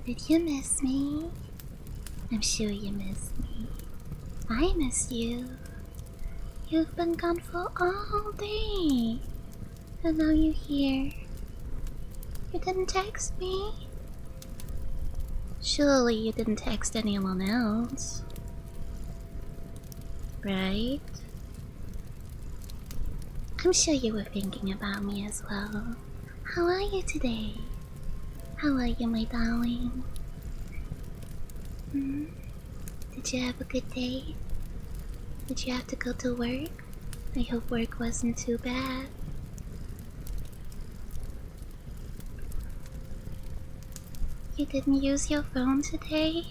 Did you miss me? I'm sure you miss me. I miss you. You've been gone for all day. And now you're here. You didn't text me? Surely you didn't text anyone else. Right? I'm sure you were thinking about me as well. How are you today? How are you, my darling? Did you have a good day? Did you have to go to work? I hope work wasn't too bad. You didn't use your phone today?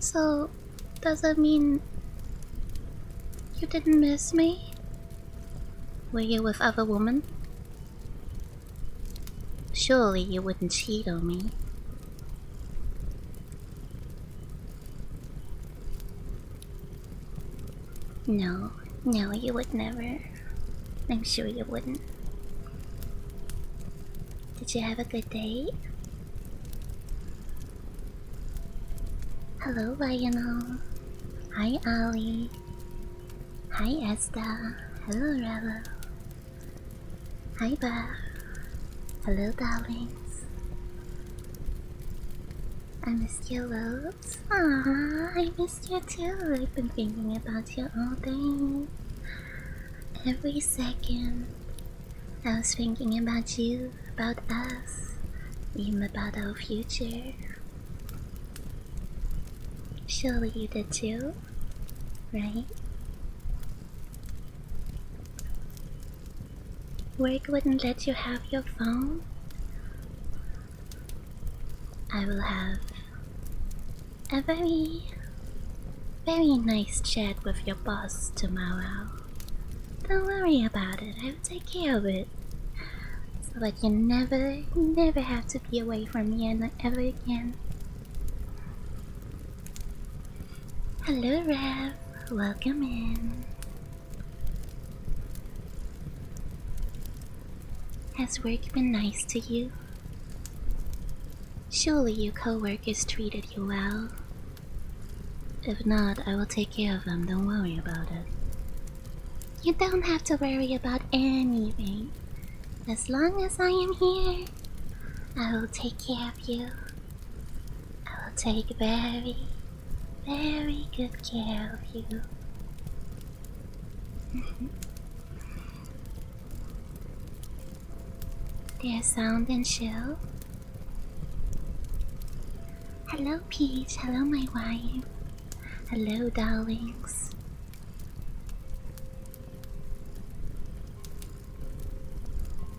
So, does that mean you didn't miss me? Were you with other women? Surely you wouldn't cheat on me. No, no, you would never. I'm sure you wouldn't. Did you have a good day? Hello, Lionel. Hi, Ali. Hi, Esther. Hello, Rella. Hi, Beth. Hello, darlings. I missed you loads. Aww, I missed you too. I've been thinking about you all day. Every second. I was thinking about you, about us, even about our future. Surely you did too, right? Work wouldn't let you have your phone? I will have a very, very nice chat with your boss tomorrow. Don't worry about it, I will take care of it. So that you never have to be away from me ever again. Hello, Rev. Welcome in. Has work been nice to you? Surely your co-workers treated you well. If not, I will take care of them, don't worry about it. You don't have to worry about anything. As long as I am here, I will take care of you. I will take very, very good care of you. There's sound and chill. Hello, Peach. Hello, my wife. Hello, darlings.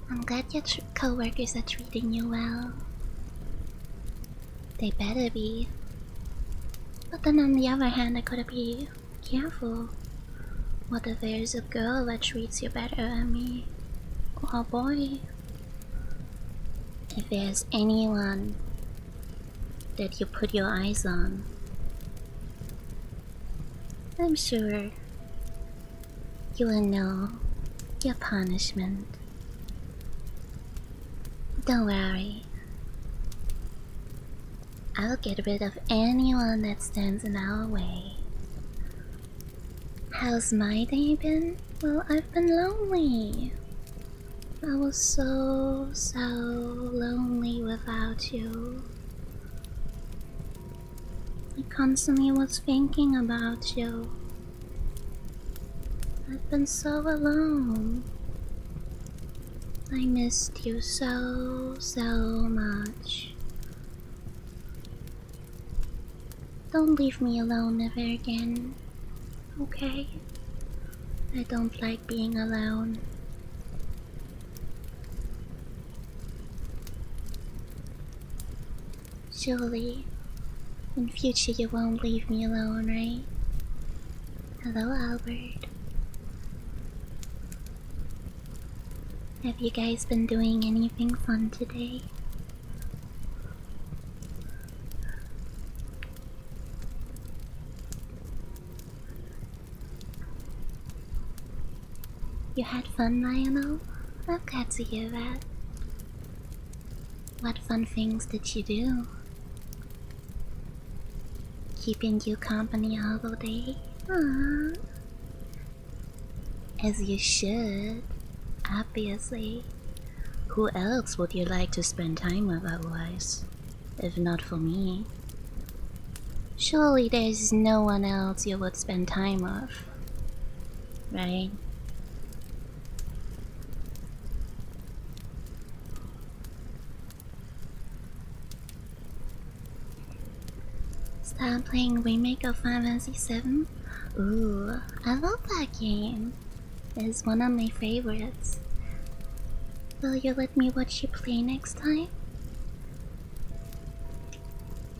I'm glad your co-workers are treating you well. They better be. But then on the other hand, I gotta be careful. What if there's a girl that treats you better than me? Or a boy? If there's anyone that you put your eyes on, I'm sure you will know your punishment. Don't worry. I'll get rid of anyone that stands in our way. How's my day been? Well, I've been lonely. I was so lonely without you. I constantly was thinking about you. I've been so alone. I missed you so much. Don't leave me alone ever again, okay? I don't like being alone. Surely, in future you won't leave me alone, right? Hello, Albert. Have you guys been doing anything fun today? You had fun, Lionel? I'm glad to hear that. What fun things did you do? Keeping you company all the day? Aww. As you should, obviously. Who else would you like to spend time with otherwise? If not for me. Surely there's no one else you would spend time with, right? Start playing remake of Final Fantasy VII? Ooh, I love that game. It's one of my favorites. Will you let me watch you play next time?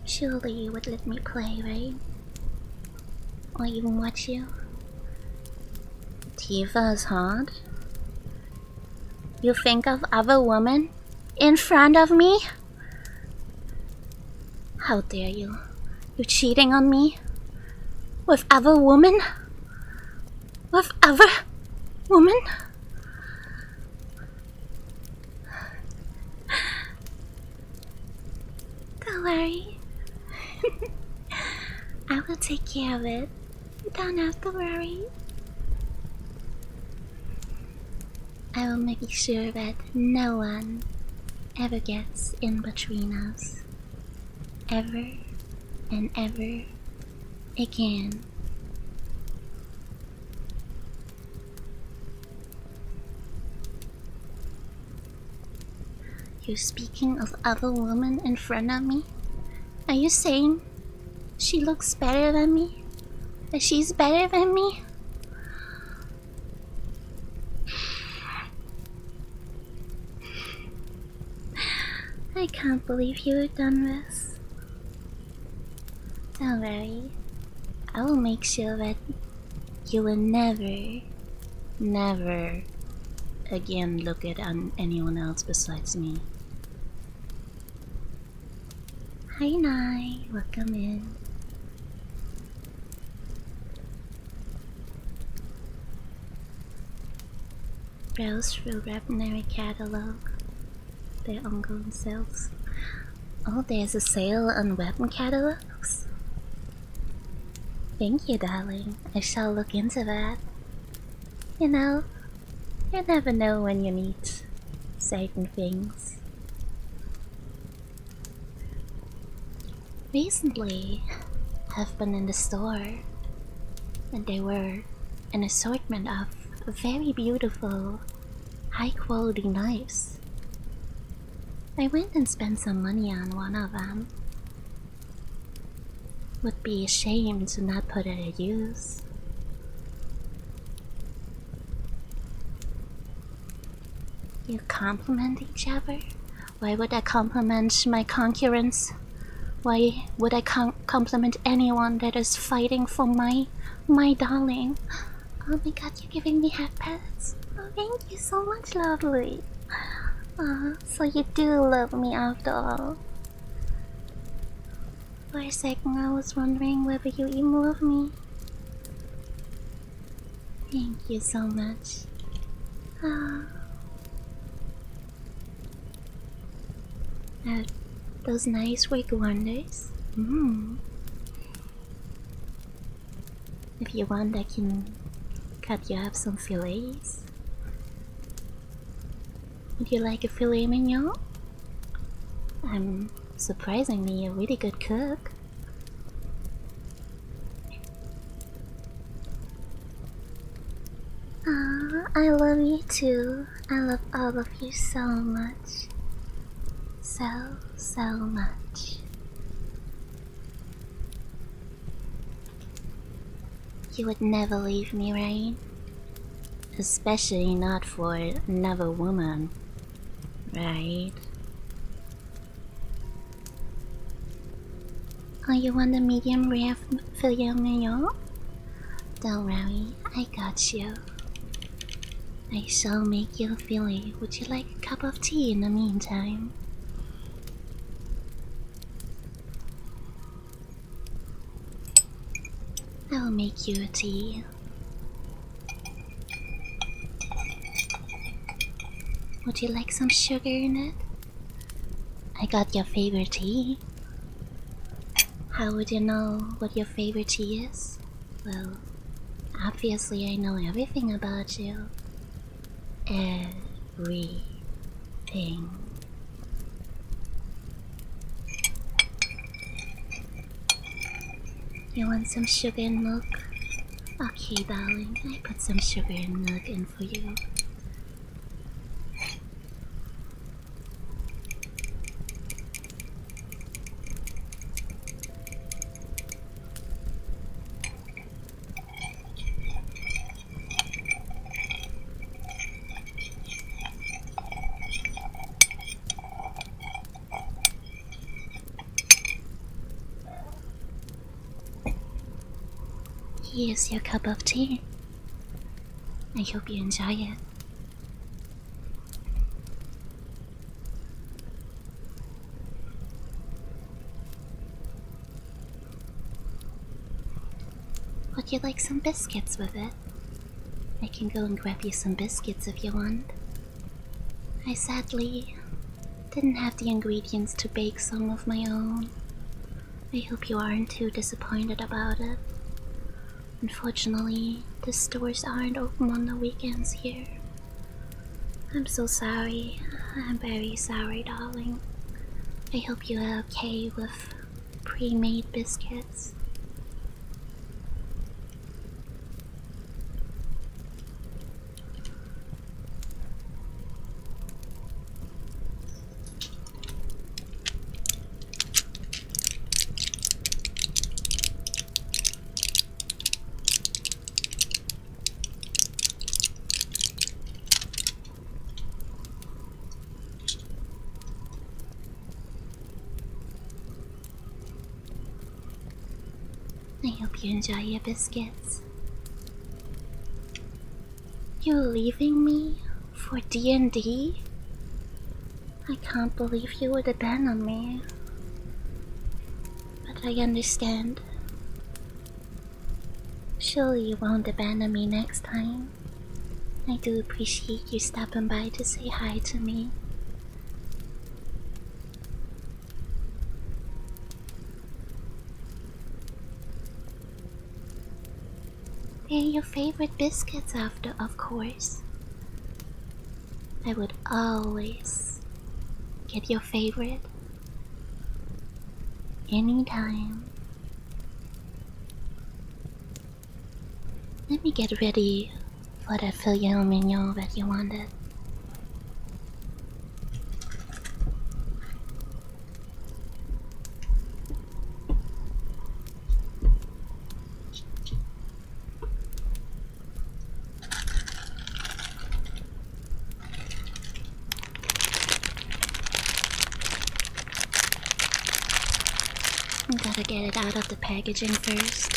Surely you would let me play, right? Or even watch you? Tifa is hot? You think of other women in front of me? How dare you? You're cheating on me? With other women? With other women? Don't worry. I will take care of it. You don't have to worry. I will make sure that no one ever gets in between us. Ever and ever again. You're speaking of other women in front of me? Are you saying she looks better than me? That she's better than me? I can't believe you have done this. Don't worry. I will make sure that you will never, never again look at anyone else besides me. Hi Nai, welcome in. Browse through Weaponry catalog. Their ongoing sales. Oh, there's a sale on weapon catalogs? Thank you, darling. I shall look into that. You know, you never know when you need certain things. Recently, I've been in the store, and there were an assortment of very beautiful, high-quality knives. I went and spent some money on one of them. Would be ashamed to not put it to use. You compliment each other? Why would I compliment my concurrents? Why would I compliment anyone that is fighting for my darling? Oh my god, you're giving me head pats. Oh, thank you so much, lovely. So you do love me after all. For a second I was wondering whether you even love me. Thank you so much. Those nice work wonders. If you want, I can cut you up some fillets. Would you like a filet mignon? I'm surprisingly a really good cook. I love you too. I love all of you so much. So much. You would never leave me, right? Especially not for another woman, right? Oh, you want a medium rare filet mignon? Don't worry, I got you. I shall make you a fillet. Would you like a cup of tea in the meantime? I will make you a tea. Would you like some sugar in it? I got your favorite tea. How would you know what your favorite tea is? Well, obviously I know everything about you. Everything. You want some sugar and milk? Okay, darling, I put some sugar and milk in for you. Here's your cup of tea. I hope you enjoy it. Would you like some biscuits with it? I can go and grab you some biscuits if you want. I sadly didn't have the ingredients to bake some of my own. I hope you aren't too disappointed about it. Unfortunately, the stores aren't open on the weekends here. I'm so sorry. I'm very sorry, darling. I hope you're okay with pre-made biscuits. I hope you enjoy your biscuits. You're leaving me for D&D? I can't believe you would abandon me. But I understand. Surely you won't abandon me next time. I do appreciate you stopping by to say hi to me. They're your favorite biscuits after, of course. I would always get your favorite anytime. Let me get ready for that filet mignon that you wanted. I gotta get it out of the packaging first.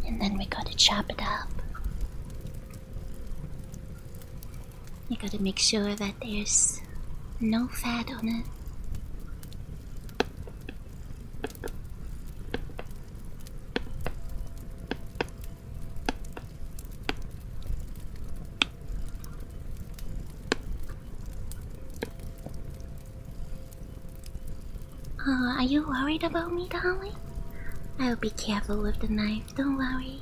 And then we gotta chop it up. You gotta make sure that there's no fat on it. Are you worried about me, darling? I'll be careful with the knife, don't worry.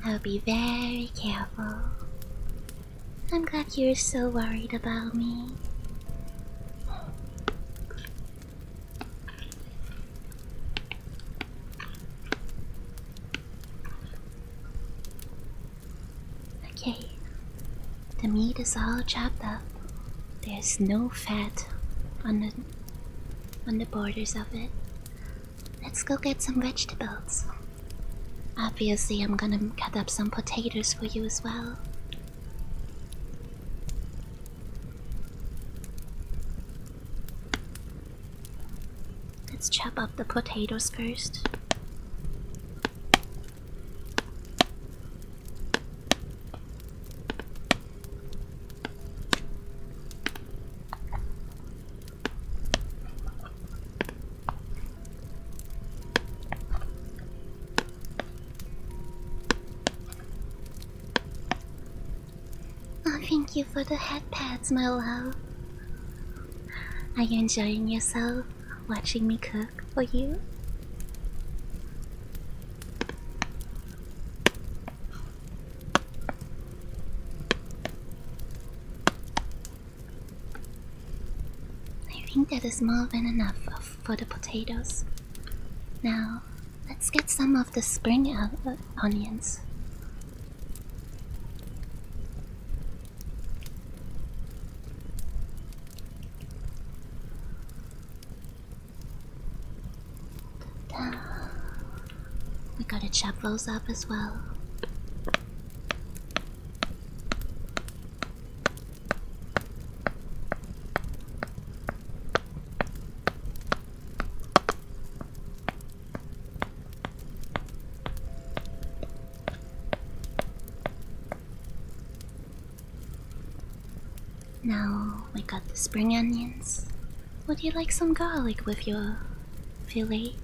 I'll be very careful. I'm glad you're so worried about me. Okay, the meat is all chopped up. There's no fat on the borders of it. Let's go get some vegetables. Obviously, I'm gonna cut up some potatoes for you as well. Let's chop up the potatoes first. Thank you for the head pats, my love. Are you enjoying yourself watching me cook for you? I think that is more than enough for the potatoes. Now, let's get some of the spring onions. We gotta chop those up as well. Now we got the spring onions. Would you like some garlic with your fillet?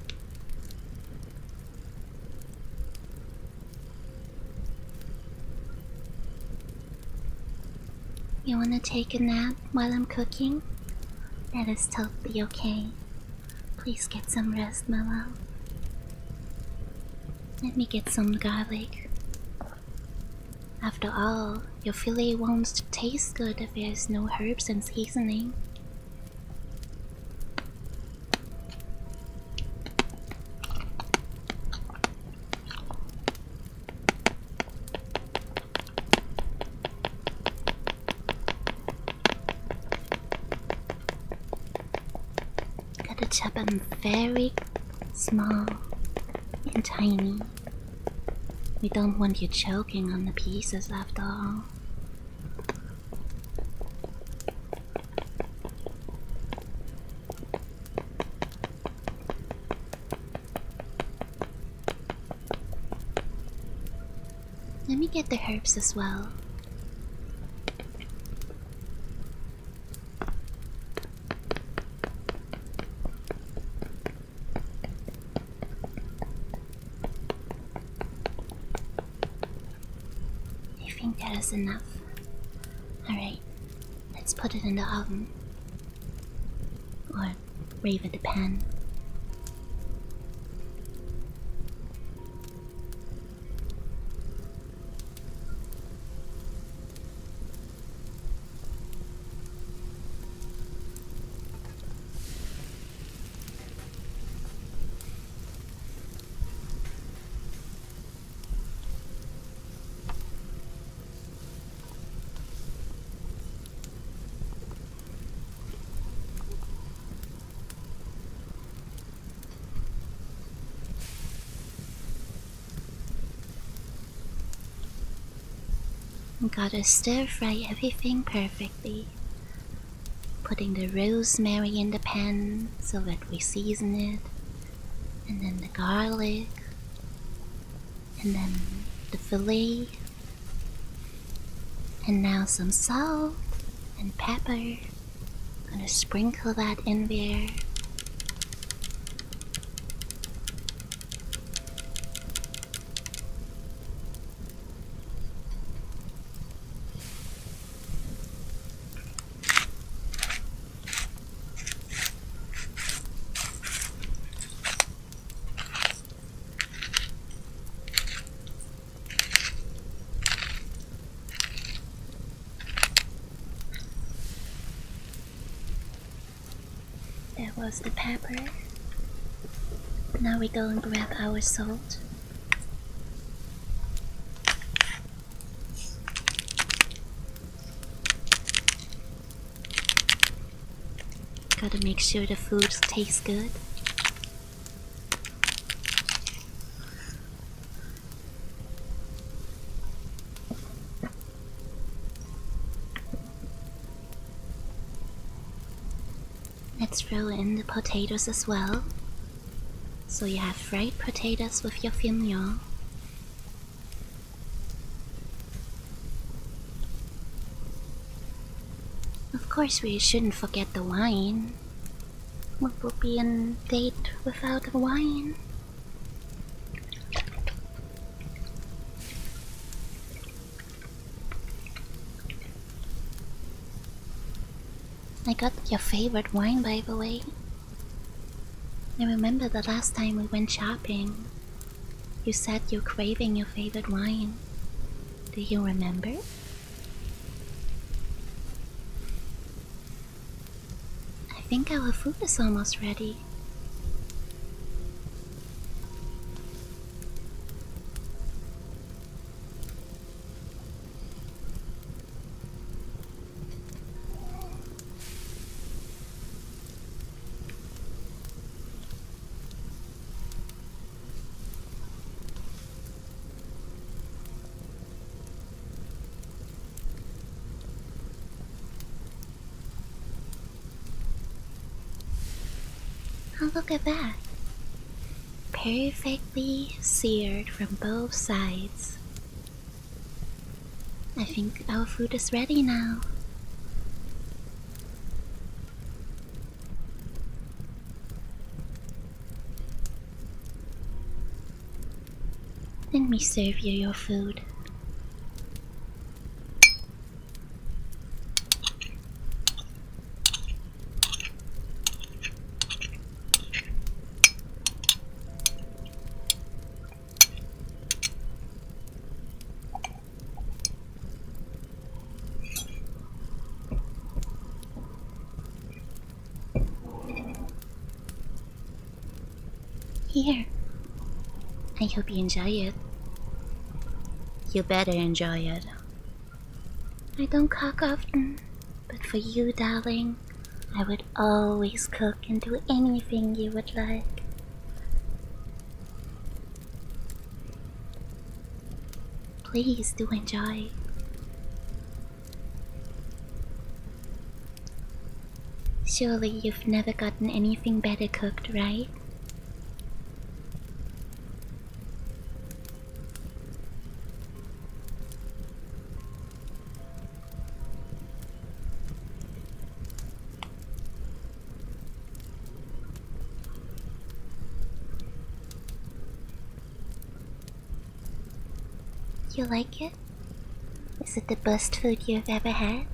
You wanna take a nap while I'm cooking? That is totally okay. Please get some rest, my love. Let me get some garlic. After all, your fillet won't taste good if there's no herbs and seasoning. Gotta chop them very small and tiny. We don't want you choking on the pieces after all. Let me get the herbs as well. I think that is enough. Alright, let's put it in the oven. Or rather the pan. Gotta stir fry everything perfectly. Putting the rosemary in the pan so that we season it, and then the garlic, and then the fillet, and now some salt and pepper. Gonna sprinkle that in there. That was the pepper. Now we go and grab our salt. Gotta make sure the food tastes good. Let's throw in the potatoes as well. So you have fried potatoes with your fignon. Of course we shouldn't forget the wine. What would be a date without wine? I got your favorite wine, by the way. I remember the last time we went shopping. You said you're craving your favorite wine. Do you remember? I think our food is almost ready. Oh, look at that. Perfectly seared from both sides. I think our food is ready now. Let me serve you your food. Here. I hope you enjoy it. You better enjoy it. I don't cook often, but for you, darling, I would always cook and do anything you would like. Please do enjoy. Surely you've never gotten anything better cooked, right? You like it? Is it the best food you've ever had?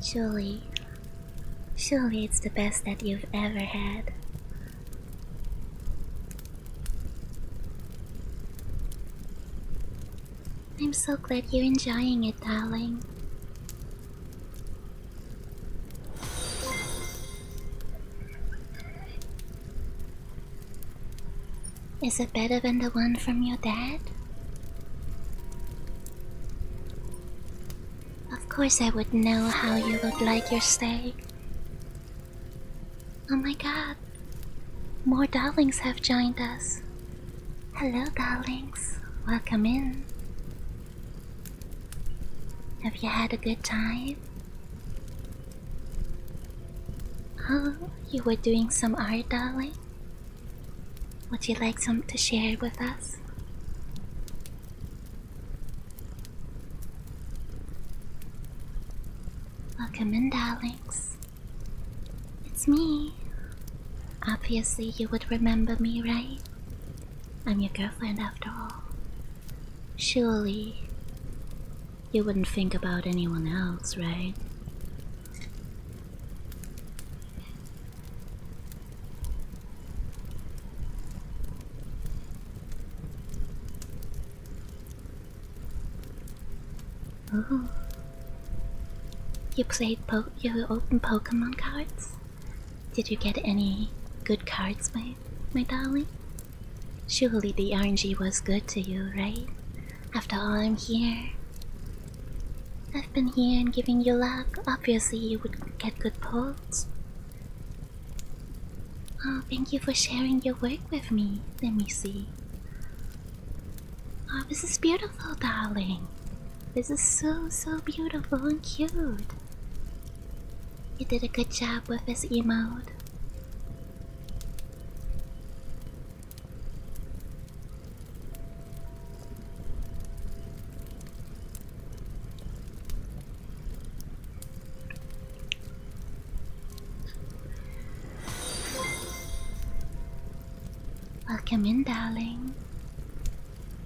Surely it's the best that you've ever had. I'm so glad you're enjoying it, darling. Is it better than the one from your dad? Of course I would know how you would like your steak. Oh my god, more darlings have joined us. Hello, darlings. Welcome in. Have you had a good time? Oh, you were doing some art, darling? Would you like some to share with us? Welcome in, darlings. It's me. Obviously, you would remember me, right? I'm your girlfriend after all. Surely, you wouldn't think about anyone else, right? Ooh. You opened Pokemon cards? Did you get any good cards, my darling? Surely the RNG was good to you, right? After all, I'm here. I've been here and giving you luck. Obviously, you would get good pulls. Oh, thank you for sharing your work with me. Let me see. Oh, this is beautiful, darling. This is so beautiful and cute. You did a good job with this emote. Welcome in, darling.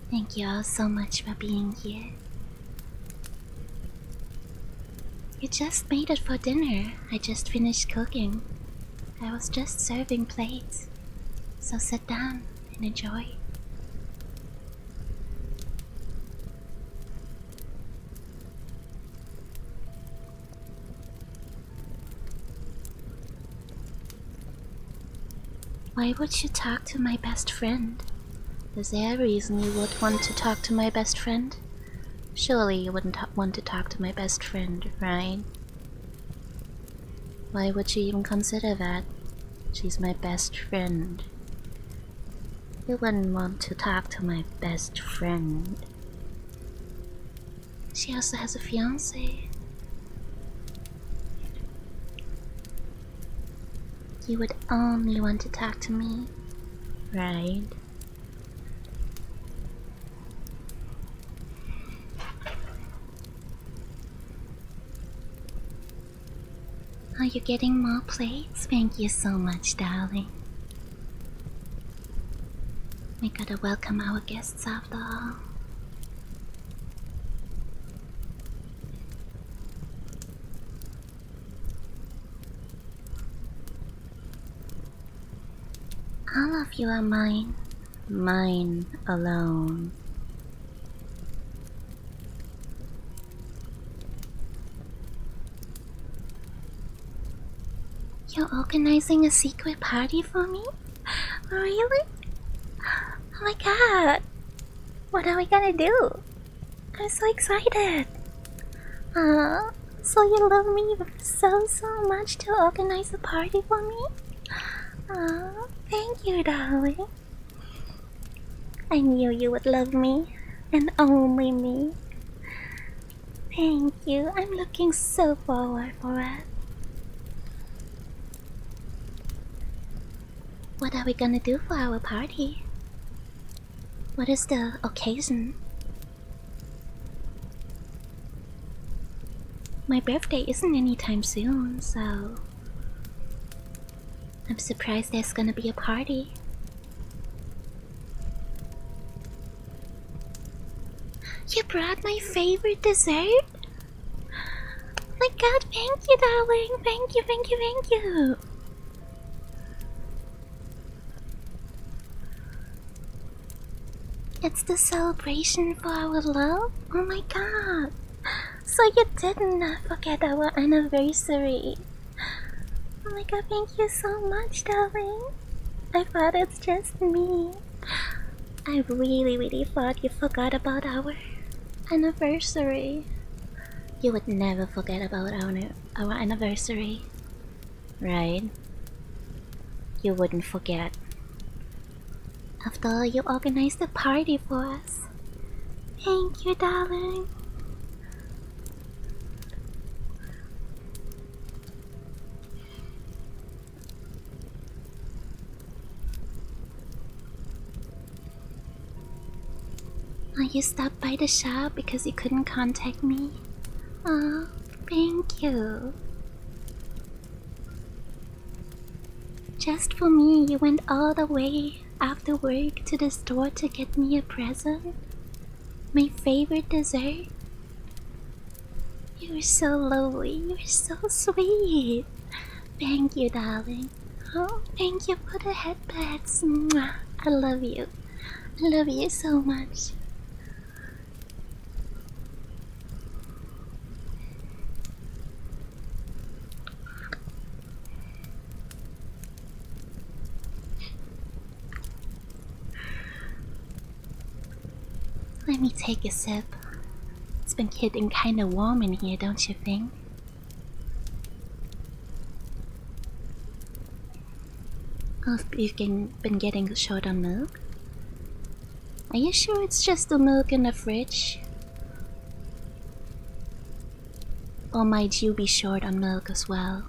Thank you all so much for being here. You just made it for dinner. I just finished cooking. I was just serving plates. So sit down and enjoy. Why would you talk to my best friend? Is there a reason you would want to talk to my best friend? Surely you wouldn't want to talk to my best friend, right? Why would you even consider that? She's my best friend. You wouldn't want to talk to my best friend. She also has a fiancé. You would only want to talk to me, right? Are you getting more plates? Thank you so much, darling. We gotta welcome our guests after all. All of you are mine. Mine alone. You're organizing a secret party for me? Really? Oh my god! What are we gonna do? I'm so excited! So you love me so much to organize a party for me? Thank you, darling. I knew you would love me, and only me. Thank you. I'm looking so forward for it. What are we gonna do for our party? What is the occasion? My birthday isn't anytime soon, so I'm surprised there's gonna be a party. You brought my favorite dessert? My god, thank you, darling. Thank you, thank you, thank you. It's the celebration for our love? Oh my god. So you didn't forget our anniversary. Oh my god, thank you so much, darling. I thought it's just me. I really thought you forgot about our anniversary. You would never forget about our anniversary, right? You wouldn't forget. After all, you organized the party for us. Thank you, darling. You stopped by the shop because you couldn't contact me. Oh, thank you. Just for me, you went all the way after work to the store to get me a present. My favorite dessert. You're so lovely. You're so sweet. Thank you, darling. Oh, thank you for the headbands. Mwah. I love you. I love you so much. Let me take a sip. It's been getting kinda warm in here, don't you think? Oh, you've been getting short on milk? Are you sure it's just the milk in the fridge? Or might you be short on milk as well?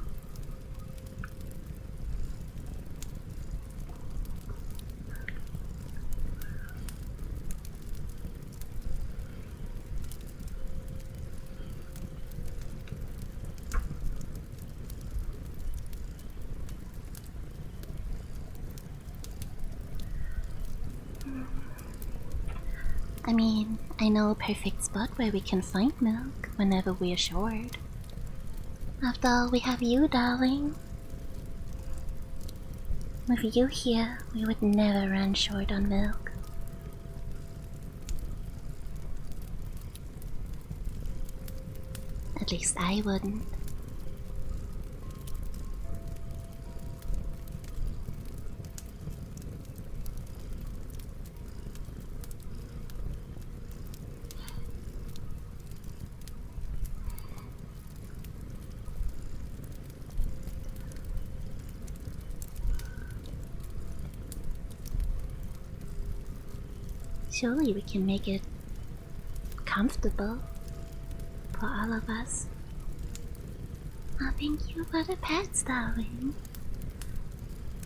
I mean, I know a perfect spot where we can find milk whenever we're short. After all, we have you, darling. With you here, we would never run short on milk. At least I wouldn't. Surely we can make it comfortable for all of us. Oh, thank you for the pets, darling.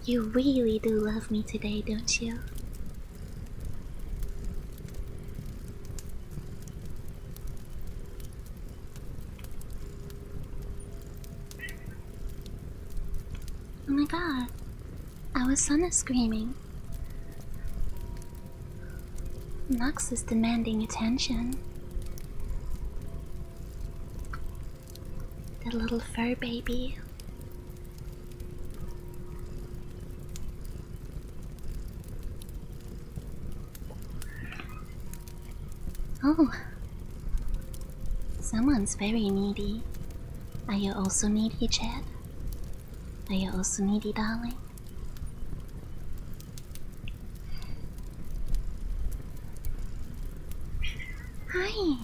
You really do love me today, don't you? Oh my god, our son is screaming. Nox is demanding attention. The little fur baby. Oh, someone's very needy. Are you also needy, Chad? Are you also needy, darling? Hi,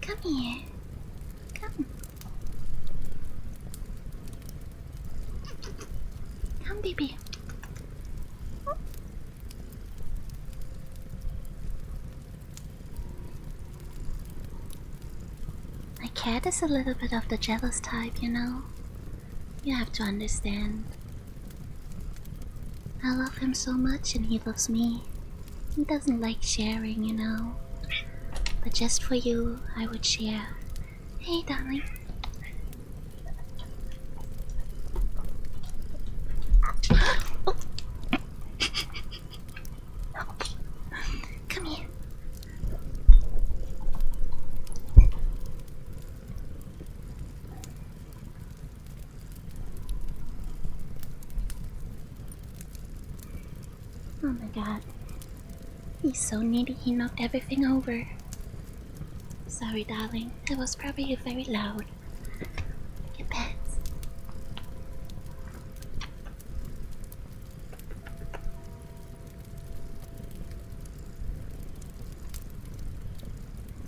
come here. Come. Come, baby. My cat is a little bit of the jealous type, you know. You have to understand. I love him so much and he loves me. He doesn't like sharing, you know. But just for you, I would share. Hey, darling. Come here. Oh my god. He's so needy he knocked everything over. Sorry, darling. It was probably very loud. Get pets.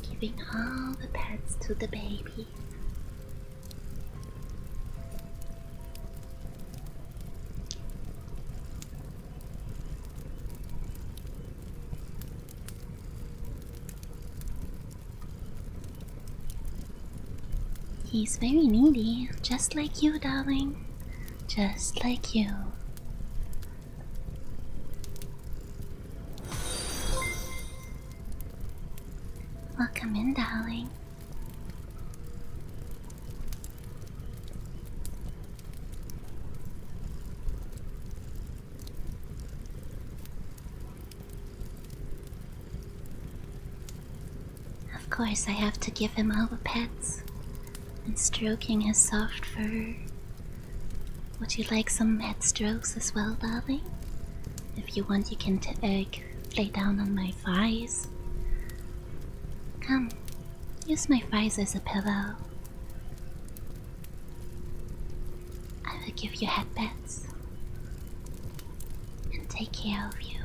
Giving all the pets to the baby. He's very needy, just like you, darling. Just like you. Welcome in, darling. Of course, I have to give him all the pets. And stroking his soft fur. Would you like some head strokes as well, darling? If you want, you can lay down on my thighs. Come, use my thighs as a pillow. I will give you head pets and take care of you.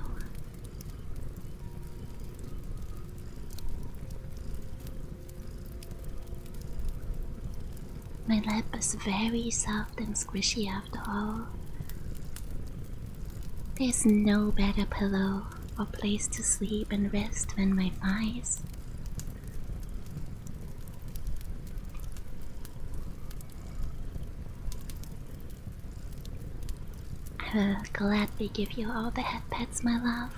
My lap is very soft and squishy after all. There's no better pillow or place to sleep and rest than my thighs. I will gladly give you all the head pets, my love.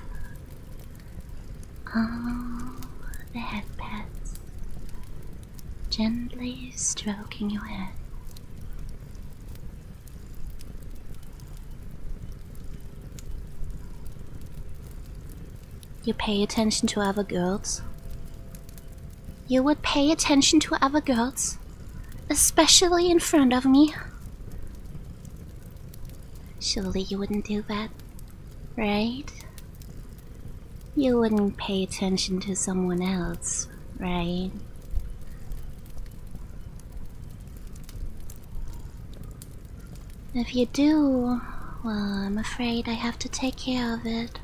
All the head pets. Gently stroking your head. You pay attention to other girls? You would pay attention to other girls? Especially in front of me? Surely you wouldn't do that, right? You wouldn't pay attention to someone else, right? If you do, well, I'm afraid I have to take care of it.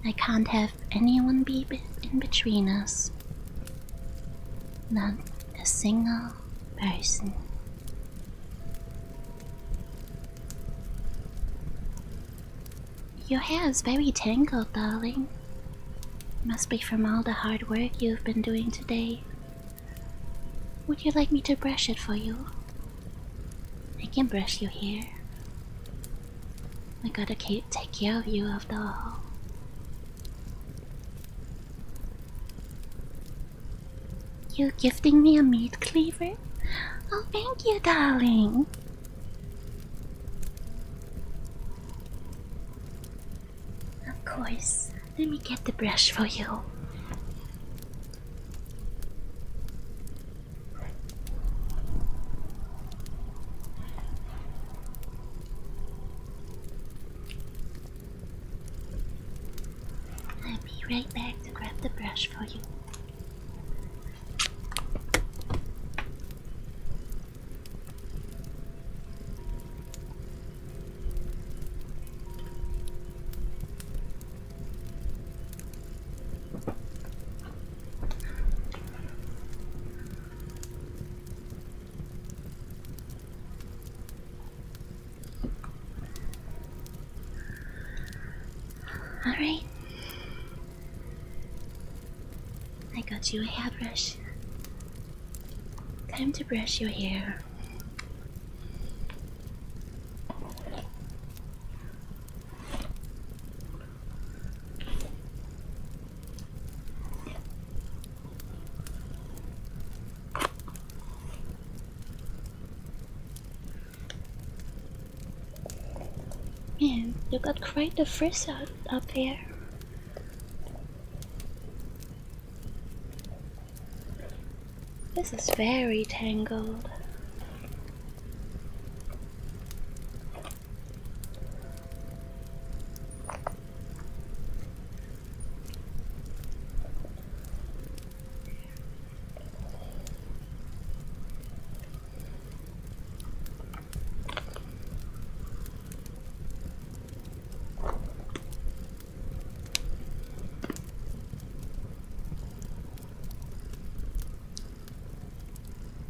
I can't have anyone be in between us. Not a single person. Your hair is very tangled, darling. Must be from all the hard work you've been doing today. Would you like me to brush it for you? I can brush your hair. I gotta take care of you after all. You gifting me a meat cleaver? Oh, thank you, darling. Of course. Let me get the brush for you. I'll be right back to grab the brush for you. Alright. I got you a hairbrush. Time to brush your hair. Man, you got quite the frizz up there. This is very tangled.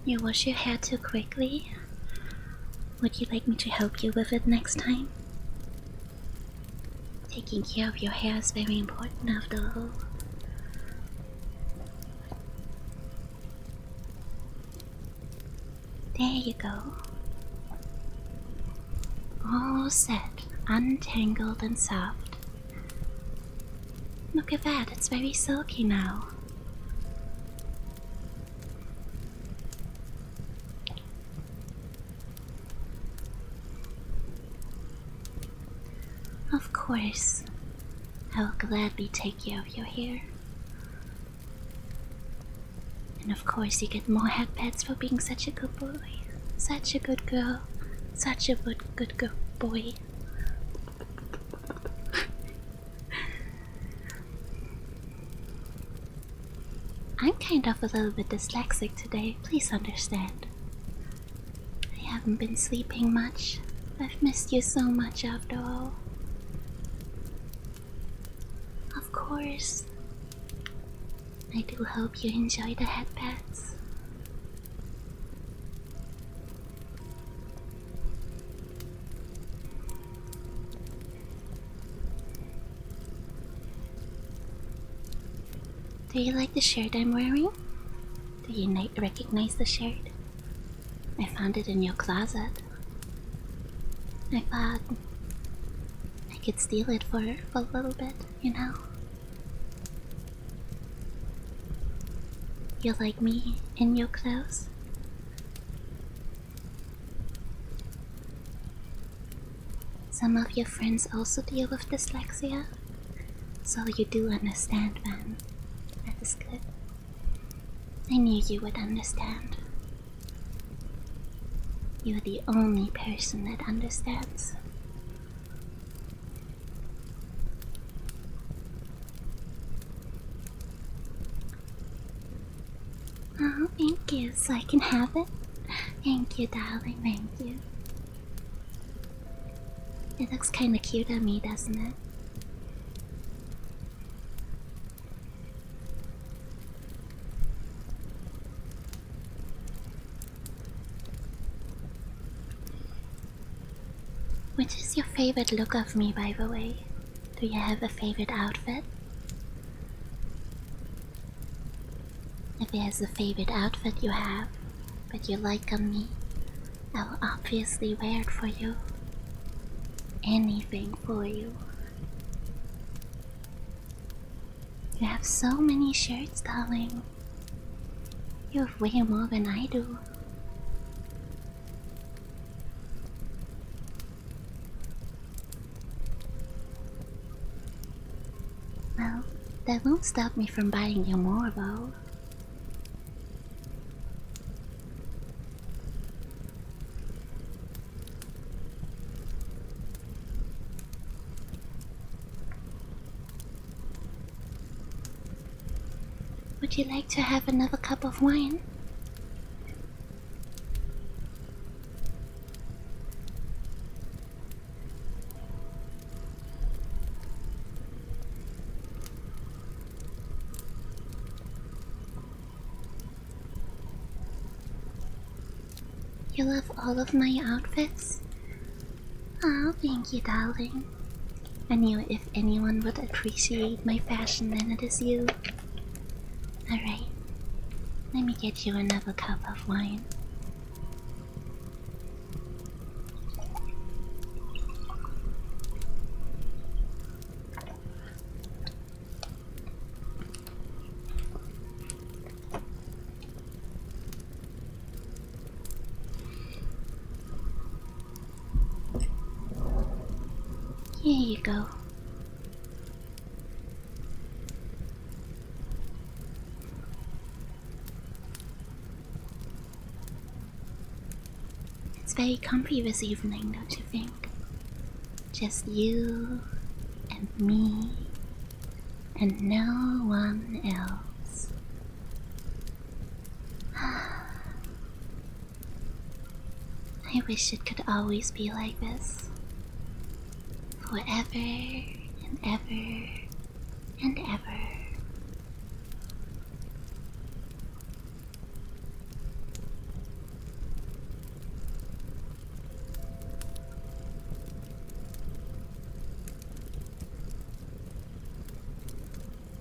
You wash your hair too quickly? Would you like me to help you with it next time? Taking care of your hair is very important after all. There you go. All set, untangled and soft. Look at that, it's very silky now. Of course, I will gladly take care of your hair. And of course you get more head pats for being such a good boy. Such a good girl. Such a good boy. I'm kind of a little bit dyslexic today, please understand. I haven't been sleeping much. I've missed you so much after all. Of course. I do hope you enjoy the head pats. Do you like the shirt I'm wearing? Do you recognize the shirt? I found it in your closet. I thought I could steal it for a little bit, you know? You like me in your clothes? some of your friends also deal with dyslexia? So you do understand, man. That is good. I knew you would understand. You're the only person that understands. Oh, thank you. So I can have it? Thank you, darling. Thank you. It looks kinda cute on me, doesn't it? Which is your favorite look of me, by the way? Do you have a favorite outfit? If there's a favorite outfit you have, but you like on me, I will obviously wear it for you. Anything for you. You have so many shirts, darling. You have way more than I do. Well, that won't stop me from buying you more, though. Would you like to have another cup of wine? You love all of my outfits? Oh, thank you, darling. I knew if anyone would appreciate my fashion, then it is you. Alright, let me get you another cup of wine. Here you go. It's very comfy this evening, don't you think? Just you and me and no one else. I wish it could always be like this. Forever and ever and ever.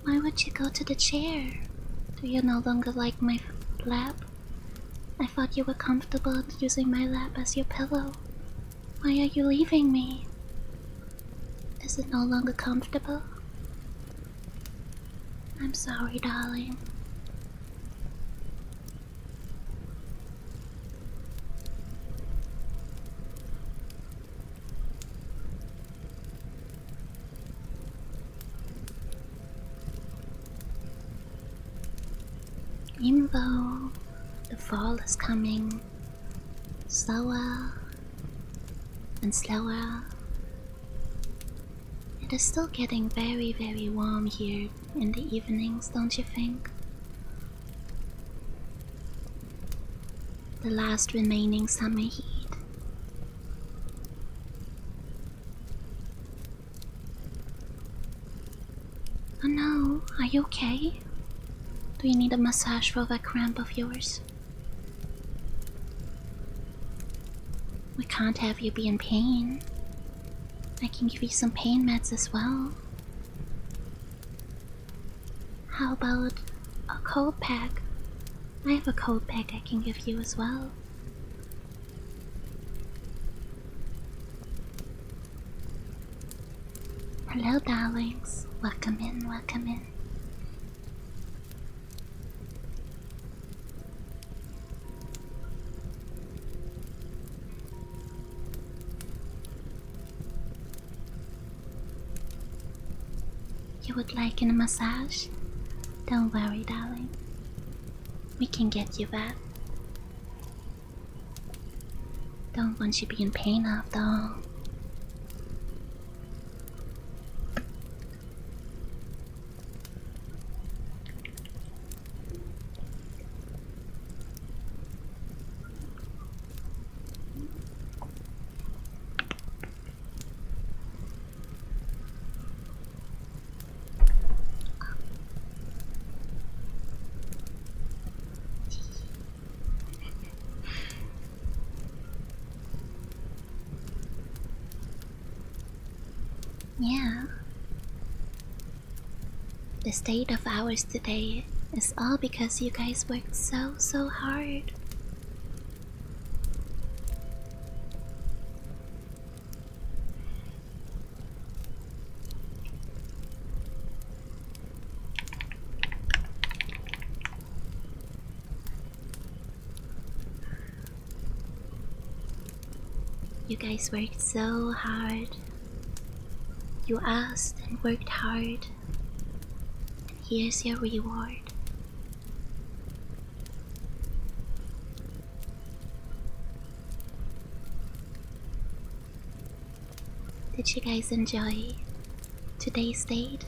Why would you go to the chair? Do you no longer like my lap? I thought you were comfortable using my lap as your pillow. Why are you leaving me? Is it no longer comfortable? I'm sorry, darling. Even though the fall is coming slower and slower, it is still getting very, very warm here in the evenings, don't you think? The last remaining summer heat. Oh no, are you okay? Do you need a massage for that cramp of yours? We can't have you be in pain. I can give you some pain meds as well. How about a cold pack? I have a cold pack I can give you as well. Hello, darlings. Welcome in, welcome in. You would like a massage? Don't worry, darling. We can get you that. Don't want you to be in pain after all. Yeah. The state of ours today is all because you guys worked so hard. You guys worked so hard. You asked and worked hard. And here's your reward. Did you guys enjoy today's date?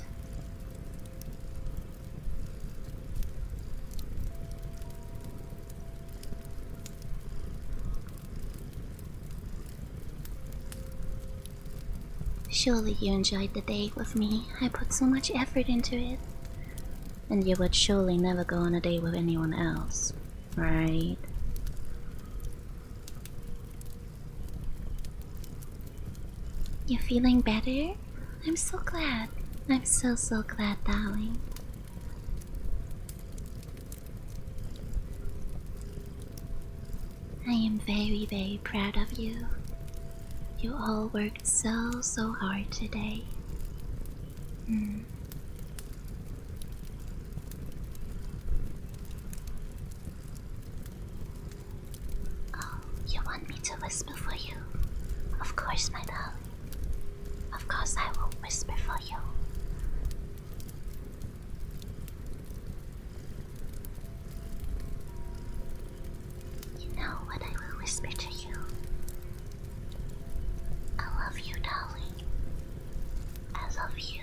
Surely you enjoyed the date with me. I put so much effort into it. And you would surely never go on a date with anyone else, right? You feeling better? I'm so glad. I'm so glad, darling. I am very proud of you. You all worked so hard today. Oh, you want me to whisper for you? Of course, my darling. Of course I will whisper for you. You know what I will whisper to you. I love you, darling. I love you.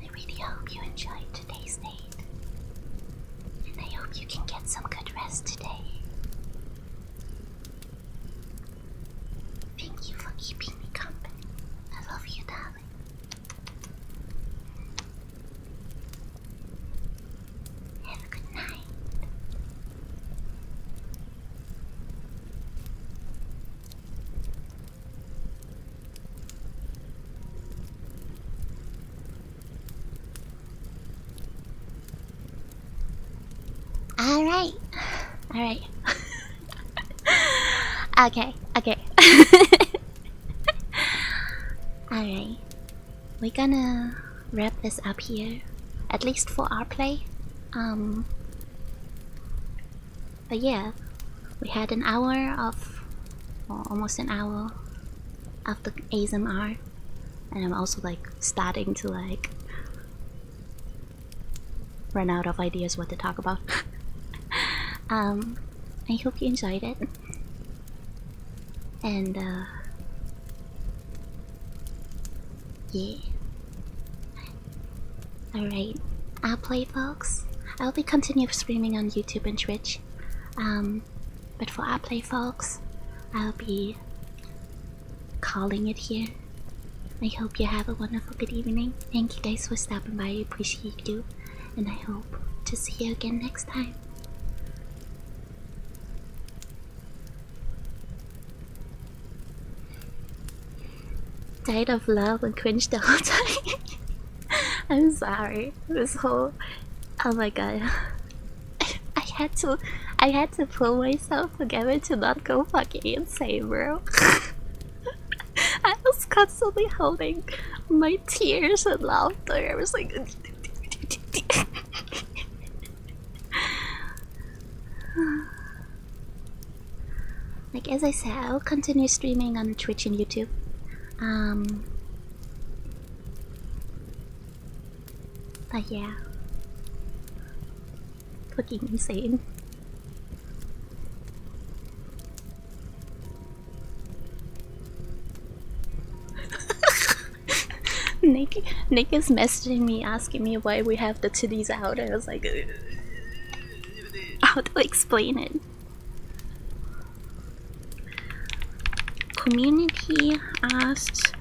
I really hope you enjoyed today's date. And I hope you can get some good rest today. Thank you for keeping me company. I love you, darling. Have a good night. Alright. Okay. Alright. We're gonna wrap this up here. At least for our play. But yeah. We had an hour of... well, almost an hour of the ASMR. And I'm also like starting to like run out of ideas what to talk about. I hope you enjoyed it. And yeah. Alright. I'll play, folks. I'll be continue streaming on YouTube and Twitch. But for our play, folks, I'll be calling it here. I hope you have a wonderful good evening. Thank you guys for stopping by. I appreciate you. And I hope to see you again next time. Died of love and cringe the whole time. I'm sorry. This whole... oh my god. I had to pull myself together to not go fucking insane, bro. I was constantly holding my tears and laughter. I was like... like as I said, I'll continue streaming on Twitch and YouTube. But yeah, fucking insane. Nick is messaging me asking me why we have the titties out. I was like, how to explain it? Community asked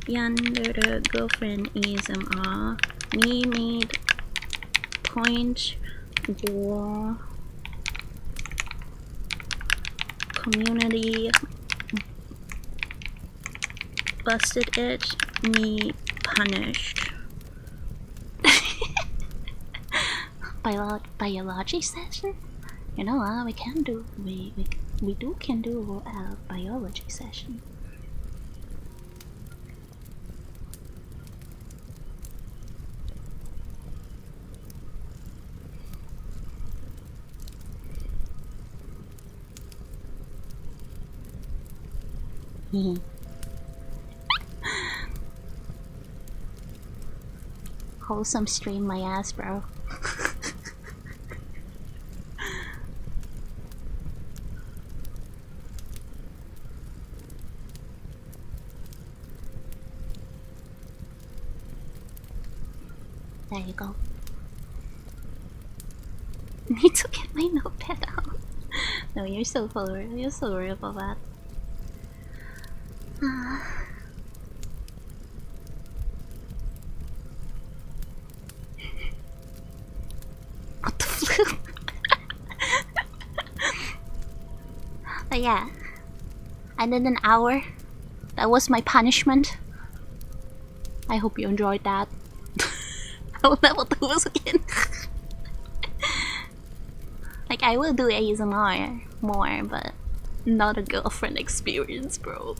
Yandere girlfriend ASMR. Me made point war. Community busted it. Me punished. Biology session? You know what? We can do. We can do a biology session. Wholesome stream my ass, bro. There you go. Need to get my notepad out. No, you're so worried about that. What the flu? But yeah, I did an hour. That was my punishment. I hope you enjoyed that. I will never do this again. Like, I will do ASMR more, but not a girlfriend experience, bro.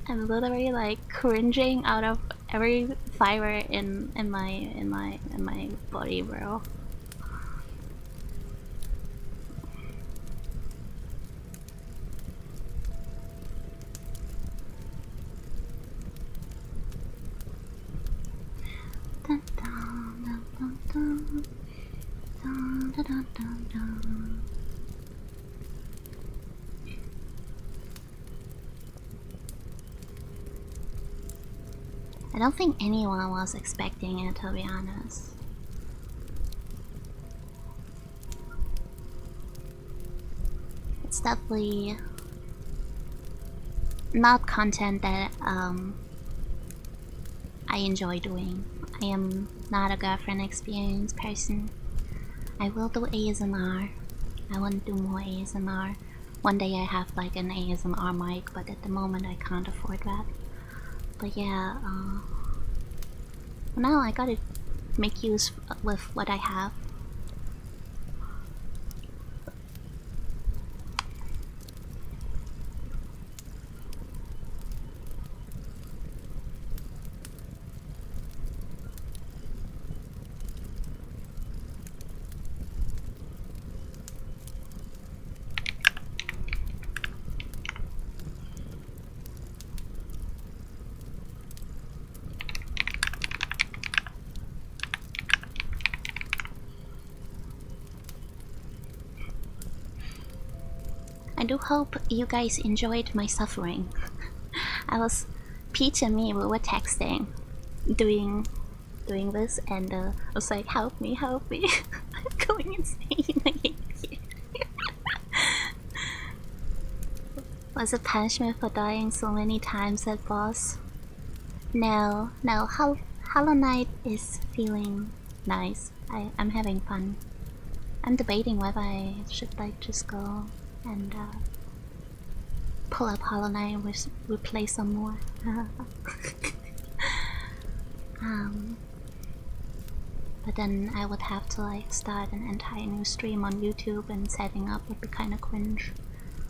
I'm literally like cringing out of every fiber in my body, bro. I don't think anyone was expecting it, to be honest. It's definitely not content that I enjoy doing. I am not a girlfriend experience person. I will do ASMR. I want to do more ASMR. One day I have like an ASMR mic, but at the moment I can't afford that. But yeah, now I gotta make use with what I have. I do hope you guys enjoyed my suffering. Peach and me, we were texting, doing this, and I was like, help me. I'm going insane. I hate you. Was it punishment for dying so many times, said boss? No, Hollow Knight is feeling nice. I'm having fun. I'm debating whether I should like just go and pull up Hollow Knight and replay some more. But then I would have to like start an entire new stream on YouTube, and setting up would be kind of cringe.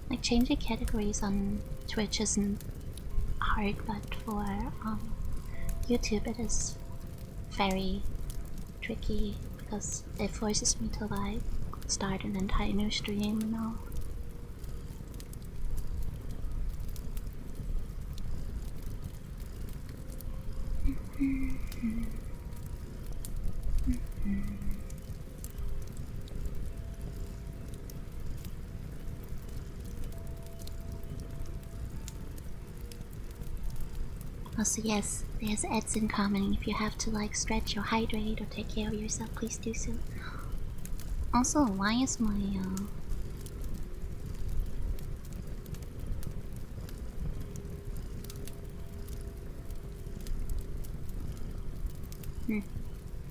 Like changing categories on Twitch isn't hard, but for YouTube it is very tricky because it forces me to like start an entire new stream and all. Also, yes, there's ads incoming. If you have to like stretch or hydrate or take care of yourself, please do so. Also, why is my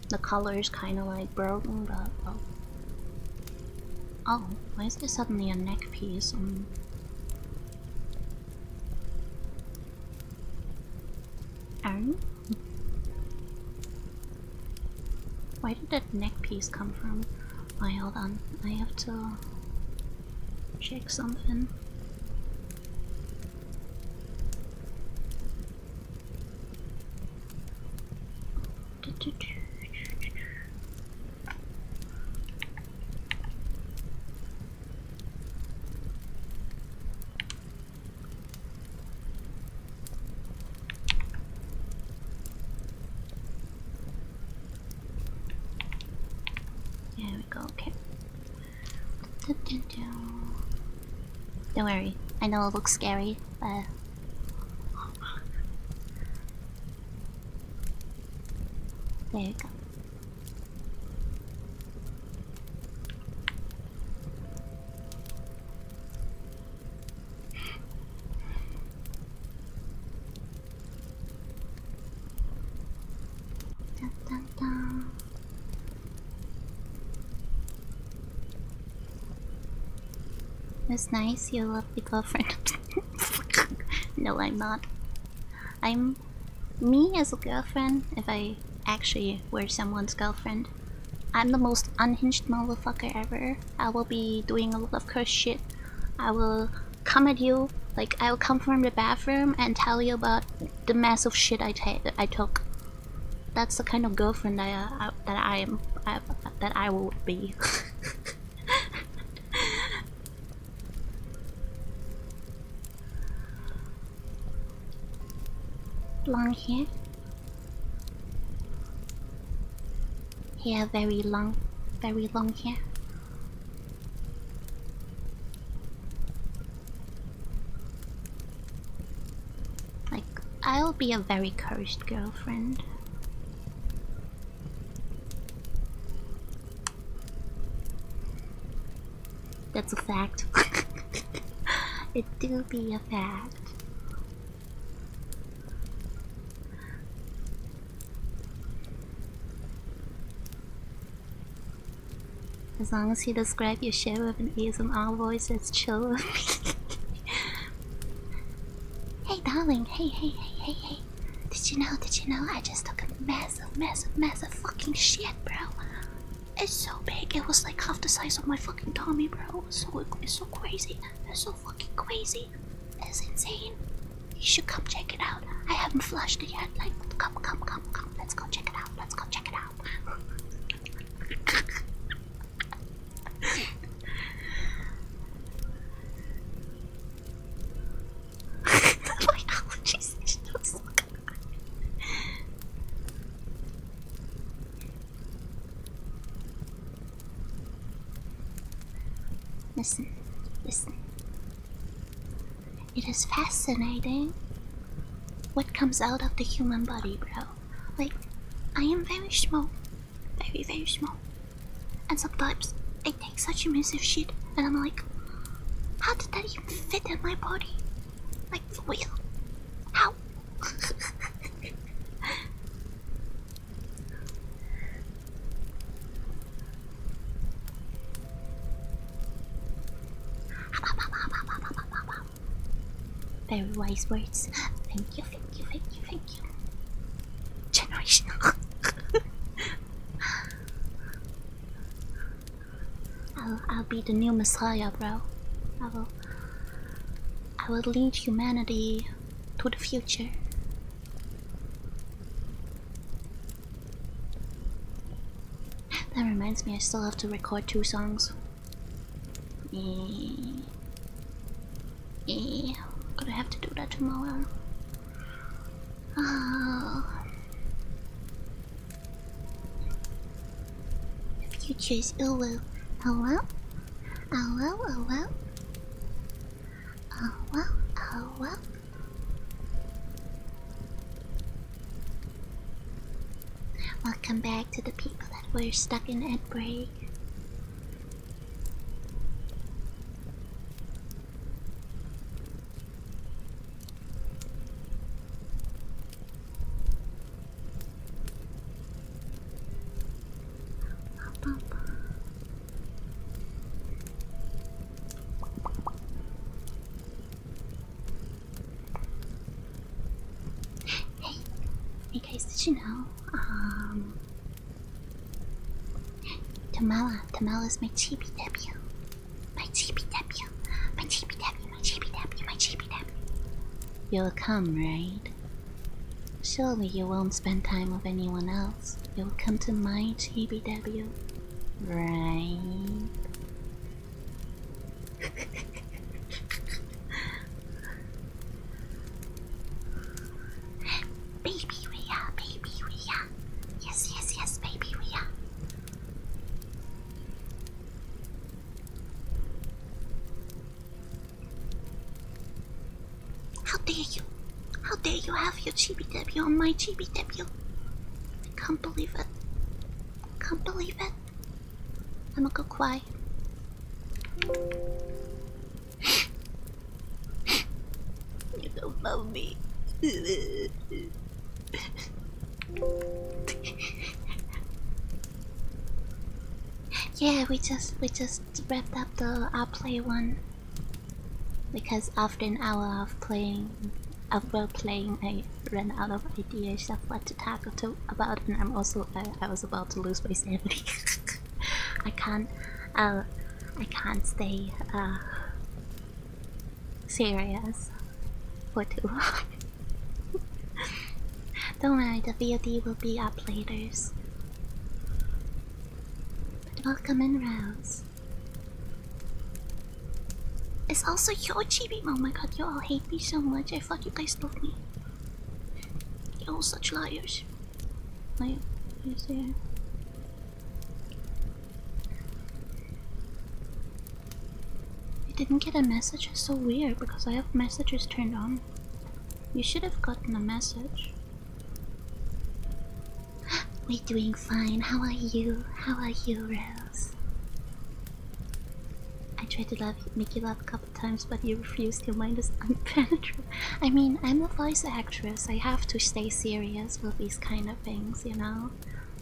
the color is kind of like broken, but well. Oh, why is there suddenly a neck piece on? Where did that neck piece come from? Wait, hold on. I have to check something. There we go, okay. Don't worry, I know it looks scary, but... There you go. Dun, dun, dun. That's nice, you love your girlfriend. No, I'm not. I'm me as a girlfriend. If I actually were someone's girlfriend, I'm the most unhinged motherfucker ever. I will be doing a lot of cursed shit. I will come at you, like I will come from the bathroom and tell you about the massive shit I took. That's the kind of girlfriend that I will be. Long hair. Hair very long hair. Like, I'll be a very cursed girlfriend. That's a fact. It do be a fact. As long as you describe your show with an ASMR voice, that's chill. Hey darling, hey. Did you know I just took a massive fucking shit, bro. It's so big, it was like half the size of my fucking tummy, bro. It's so crazy. It's so fucking crazy. It's insane. You should come check it out. I haven't flushed it yet. Like, come. Let's go check it out. My allergies. Listen. It is fascinating what comes out of the human body, bro. Like, I am very small. Very small. And sometimes I take such a massive shit and I'm like, how did that even fit in my body? Like, for real? How? Very wise words. Thank you. Generational. I'll be the new messiah, bro. I will lead humanity to the future. That reminds me, I still have to record 2 songs Gonna have to do that tomorrow. Oh. Futures, oh well. Oh well. Oh well, oh well. Oh well, oh well. Welcome back to the people that were stuck in ad break. Hey guys, did you know? Tamala's my chibi debut. My chibi debut. My chibi debut. My chibi debut. My chibi debut. You'll come, right? Surely you won't spend time with anyone else. You'll come to my chibi debut, right? Baby Rhea, baby Rhea. Yes, yes, yes, baby Rhea. How dare you? How dare you have your chibi debut on my chibi debut? I can't believe it. Can't believe it. I'm gonna go quiet. You don't love me. Yeah, we just wrapped up the play one. Because after an hour of playing, I ran out of ideas of what to talk about, and I was about to lose my sanity. I can't stay serious for too long. Don't worry, the VOD will be up later. But welcome in, Rose. It's also your chibi. Oh my god, you all hate me so much. I thought you guys loved me. You're all such liars. Wait, who's there? You didn't get a message? It's so weird because I have messages turned on. You should have gotten a message. We're doing fine. How are you? How are you, Rose? I tried to make you laugh a couple times, but you refused. Your mind is unpenetrable. I mean, I'm a voice actress. I have to stay serious with these kind of things, you know.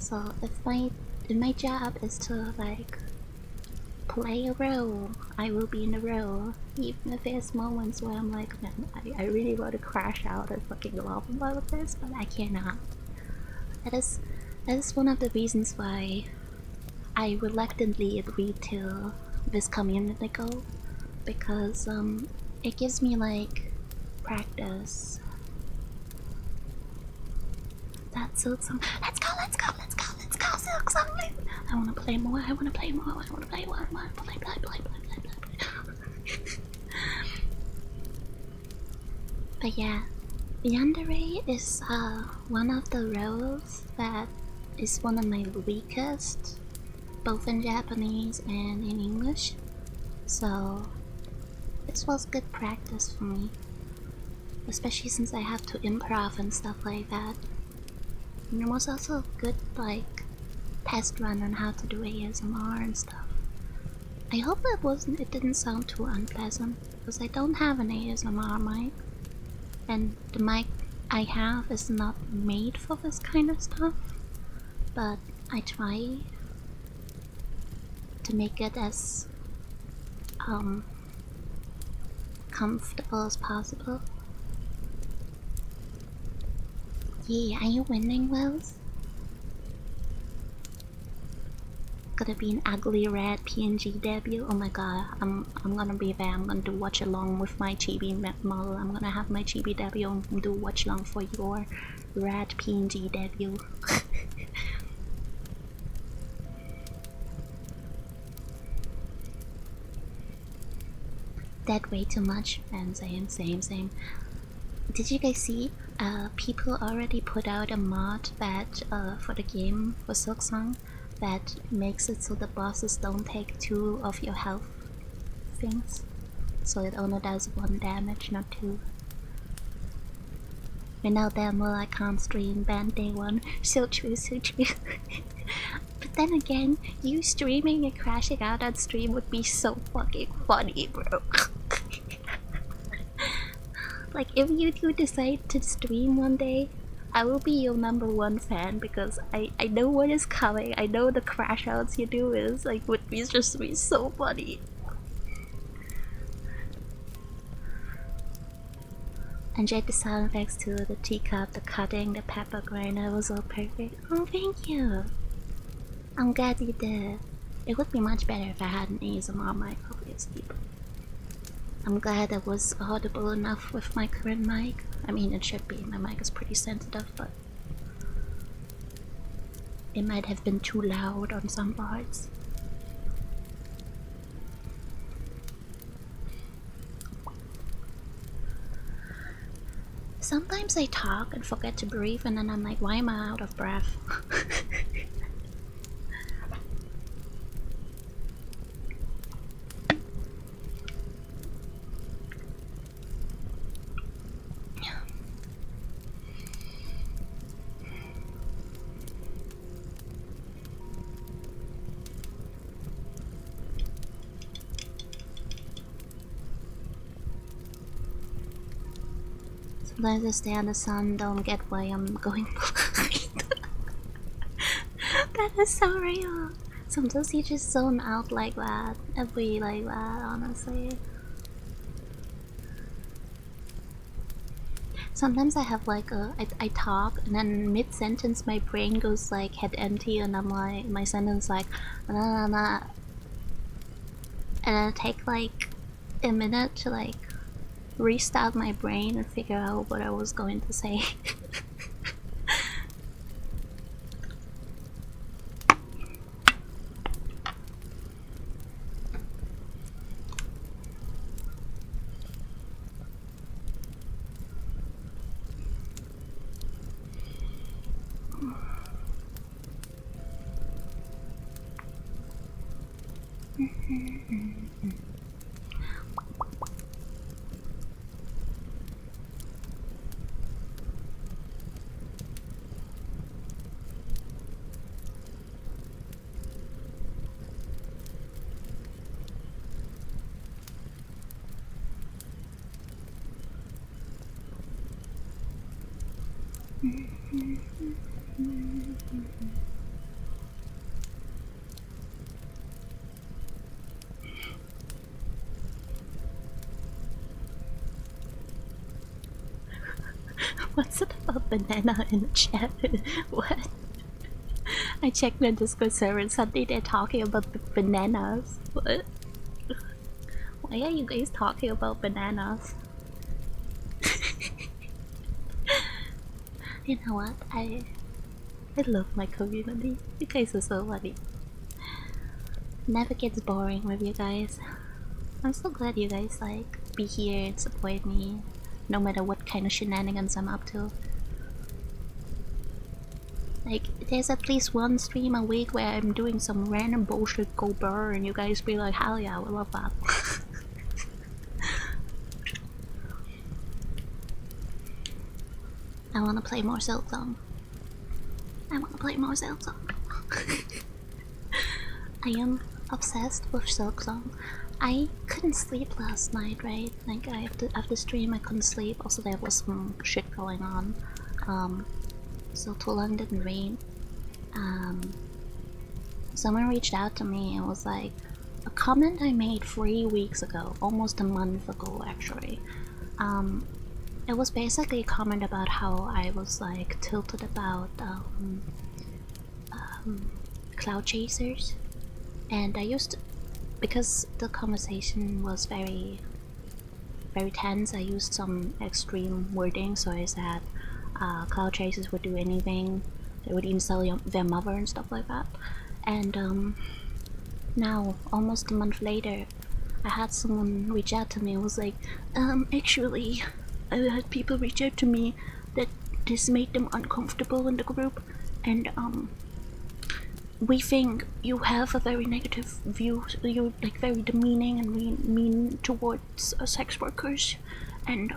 So if my job is to like play a role, I will be in the role. Even if there's moments where I'm like, man, I really want to crash out and fucking laugh about this, but I cannot. That is one of the reasons why I reluctantly agreed to this community goal, because it gives me like practice. That suits some. Let's go, Silk Song. I wanna play more, I wanna play more, I wanna play more, I wanna play. But yeah, Yandere is one of the roles that is one of my weakest, both in Japanese and in English, so this was good practice for me, especially since I have to improv and stuff like that. And it was also a good like test run on how to do ASMR and stuff. I hope it didn't sound too unpleasant, because I don't have an ASMR mic, and the mic I have is not made for this kind of stuff, but I try to make it as comfortable as possible. Yeah, are you winning, Wells? Gonna be an ugly red PNG debut. Oh my god, I'm gonna be there. I'm gonna do watch along with my chibi model. I'm gonna have my chibi debut and do watch along for your red PNG debut. That way too much. And same. Did you guys see? People already put out a mod that for the game for Silksong that makes it so the bosses don't take 2 of your health things, so it only does 1 damage, not 2. Without them, well, I can't stream band day 1. So true. But then again, you streaming and crashing out on stream would be so fucking funny, bro. Like, if you two decide to stream one day, I will be your #1 fan because I know what is coming. I know the crash outs you do is like would be just be so funny. Enjoyed the sound effects too, the teacup, the cutting, the pepper grinder was all perfect. Oh, thank you. I'm glad you did. It would be much better if I had an ASMR mic, obviously. But I'm glad it was audible enough with my current mic. I mean, it should be. My mic is pretty sensitive, but it might have been too loud on some parts. Sometimes I talk and forget to breathe, and then I'm like, why am I out of breath? Sometimes I stay in the sun, don't get why I'm going blind. That is so real. Sometimes you just zone out like that. And be like that, honestly. Sometimes I have like I talk and then mid-sentence my brain goes like head empty and I'm like, my sentence like, nah, nah, nah. And I take like a minute to like restart my brain and figure out what I was going to say. What's it about banana in the chat? What? I checked the Discord server and suddenly they're talking about the bananas. What? Why are you guys talking about bananas? You know what? I love my community. You guys are so funny. Never gets boring with you guys. I'm so glad you guys like be here and support me, no matter what kind of shenanigans I'm up to. Like, there's at least one stream a week where I'm doing some random bullshit go burr and you guys be like, hell yeah, we love that. I wanna play more Silksong. I wanna play more Silksong. I am obsessed with Silksong. I couldn't sleep last night, right? Like, after stream I couldn't sleep. Also, there was some shit going on. So too long didn't rain. Someone reached out to me and was like, a comment I made 3 weeks ago, almost a month ago actually. It was basically a comment about how I was like tilted about cloud chasers, and I used to, because the conversation was very tense, I used some extreme wording. So I said cloud chasers would do anything, they would even sell their mother and stuff like that. And now, almost a month later, I had someone reach out to me and was like, actually, I had people reach out to me that this made them uncomfortable in the group, and we think you have a very negative view. You're like very demeaning and mean towards sex workers, and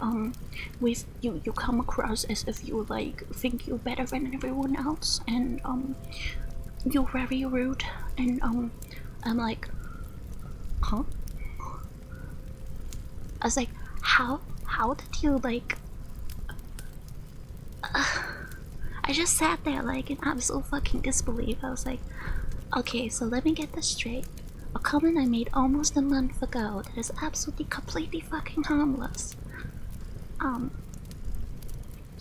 you come across as if you like think you're better than everyone else, and you're very rude. And I'm like, huh? I was like, how did you like? I just sat there like in absolute fucking disbelief. I was like, okay, so let me get this straight. A comment I made almost a month ago that is absolutely completely fucking harmless.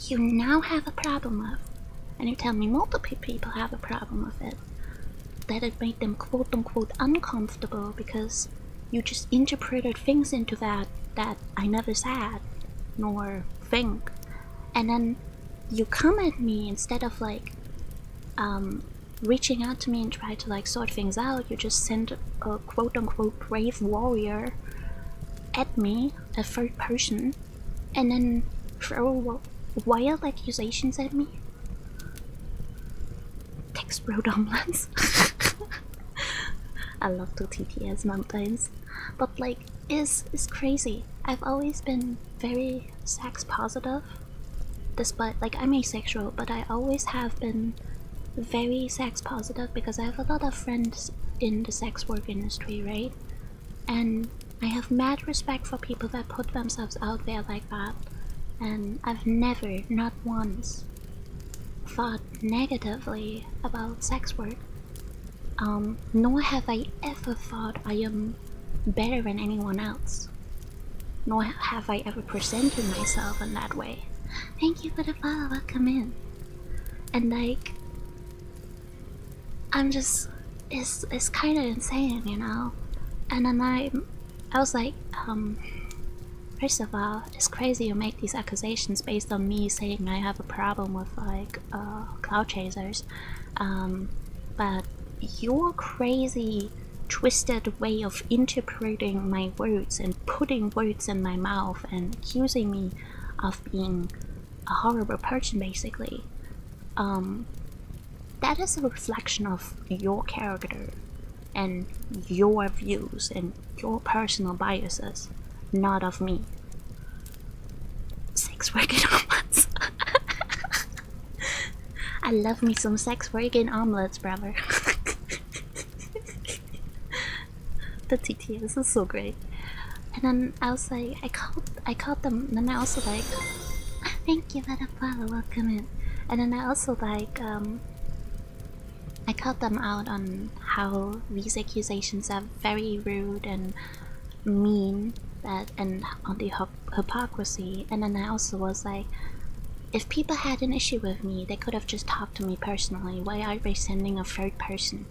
You now have a problem with, and you tell me multiple people have a problem with it, that it made them quote unquote uncomfortable because you just interpreted things into that I never said nor think, and then you come at me instead of like reaching out to me and try to like sort things out. You just send a quote unquote brave warrior at me, a third person, and then throw wild accusations at me. Text road omelets. I love to TTS sometimes, but like it's crazy. I've always been very sex positive, despite like I'm asexual, but I always have been very sex positive because I have a lot of friends in the sex work industry, right? And I have mad respect for people that put themselves out there like that, and I've never, not once, thought negatively about sex work. Nor have I ever thought I am better than anyone else. Nor have I ever presented myself in that way. Thank you for the follow, welcome in. And like, I'm just, it's kind of insane, you know? And then I was like, first of all, it's crazy you make these accusations based on me saying I have a problem with like, cloud chasers. But your crazy, twisted way of interpreting my words and putting words in my mouth and accusing me of being a horrible person, basically, that is a reflection of your character and your views and your personal biases, not of me. Sex working omelets. I love me some sex working omelets, brother. The TTS is so great. And then I was like, I called them, and then I also like, thank you for the follow, welcome in. And then I also like, I called them out on how these accusations are very rude and mean, and on the hypocrisy. And then I also was like, if people had an issue with me, they could have just talked to me personally. Why are they sending a third person?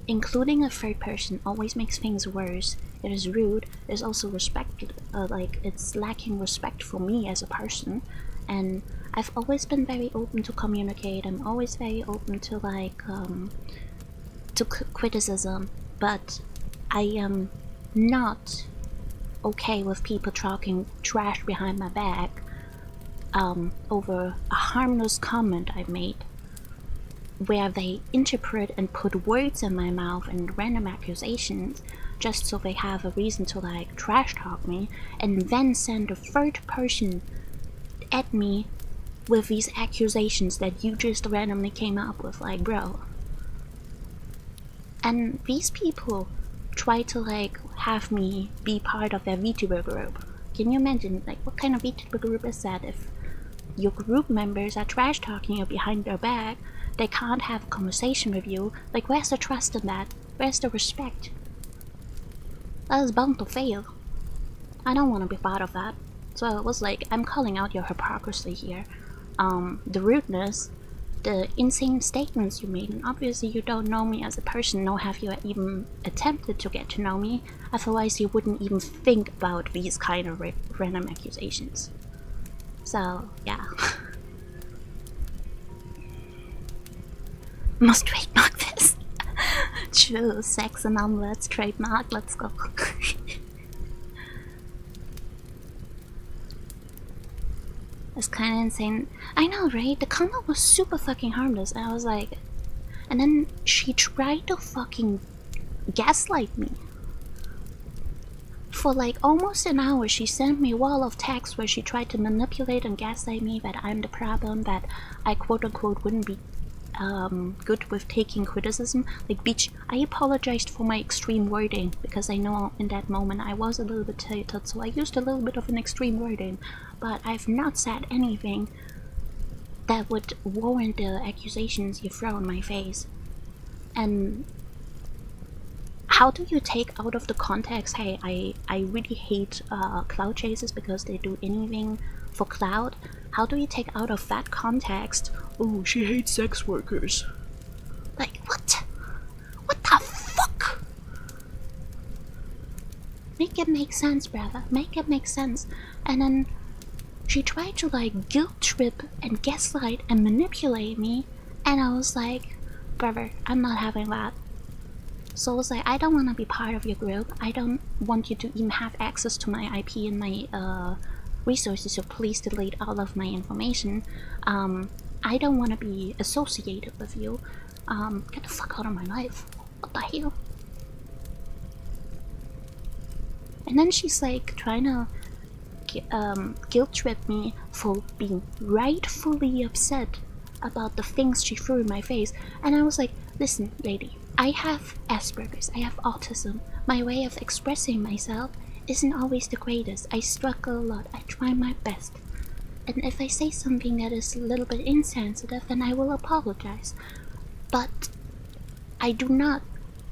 Including a third person always makes things worse. It is rude. It is also like it's lacking respect for me as a person. And I've always been very open to communicate. I'm always very open to like to criticism, but I am not okay with people talking trash behind my back over a harmless comment I made, where they interpret and put words in my mouth and random accusations just so they have a reason to like trash talk me, and then send a third person at me with these accusations that you just randomly came up with, like, bro. And these people try to like have me be part of their VTuber group. Can you imagine like what kind of VTuber group is that if your group members are trash talking you behind their back? They can't have a conversation with you. Like, where's the trust in that? Where's the respect? That is bound to fail. I don't want to be part of that. So it was like, I'm calling out your hypocrisy here. The rudeness, the insane statements you made, and obviously you don't know me as a person, nor have you even attempted to get to know me. Otherwise you wouldn't even think about these kind of random accusations. So, yeah. Must trademark this. True, sex and omelets trademark, let's go. It's kind of insane. I know, right? The comment was super fucking harmless, and I was like, and then she tried to fucking gaslight me. For like almost an hour, she sent me a wall of text where she tried to manipulate and gaslight me that I'm the problem, that I quote unquote wouldn't be good with taking criticism. Like, bitch, I apologized for my extreme wording because I know in that moment I was a little bit tilted, so I used a little bit of an extreme wording, but I've not said anything that would warrant the accusations you throw in my face. And how do you take out of the context, hey, I really hate cloud chasers because they do anything for cloud? How do you take out of that context, oh, she hates sex workers? Like, what? What the fuck? Make it make sense, brother. Make it make sense. And then she tried to like guilt trip and gaslight and manipulate me, and I was like, brother, I'm not having that. So I was like, I don't want to be part of your group. I don't want you to even have access to my IP and my resources, so please delete all of my information. I don't want to be associated with you. Get the fuck out of my life. What the hell? And then she's like trying to guilt trip me for being rightfully upset about the things she threw in my face. And I was like, listen, lady, I have Asperger's, I have autism. My way of expressing myself isn't always the greatest. I struggle a lot, I try my best. And if I say something that is a little bit insensitive, then I will apologize. But I do not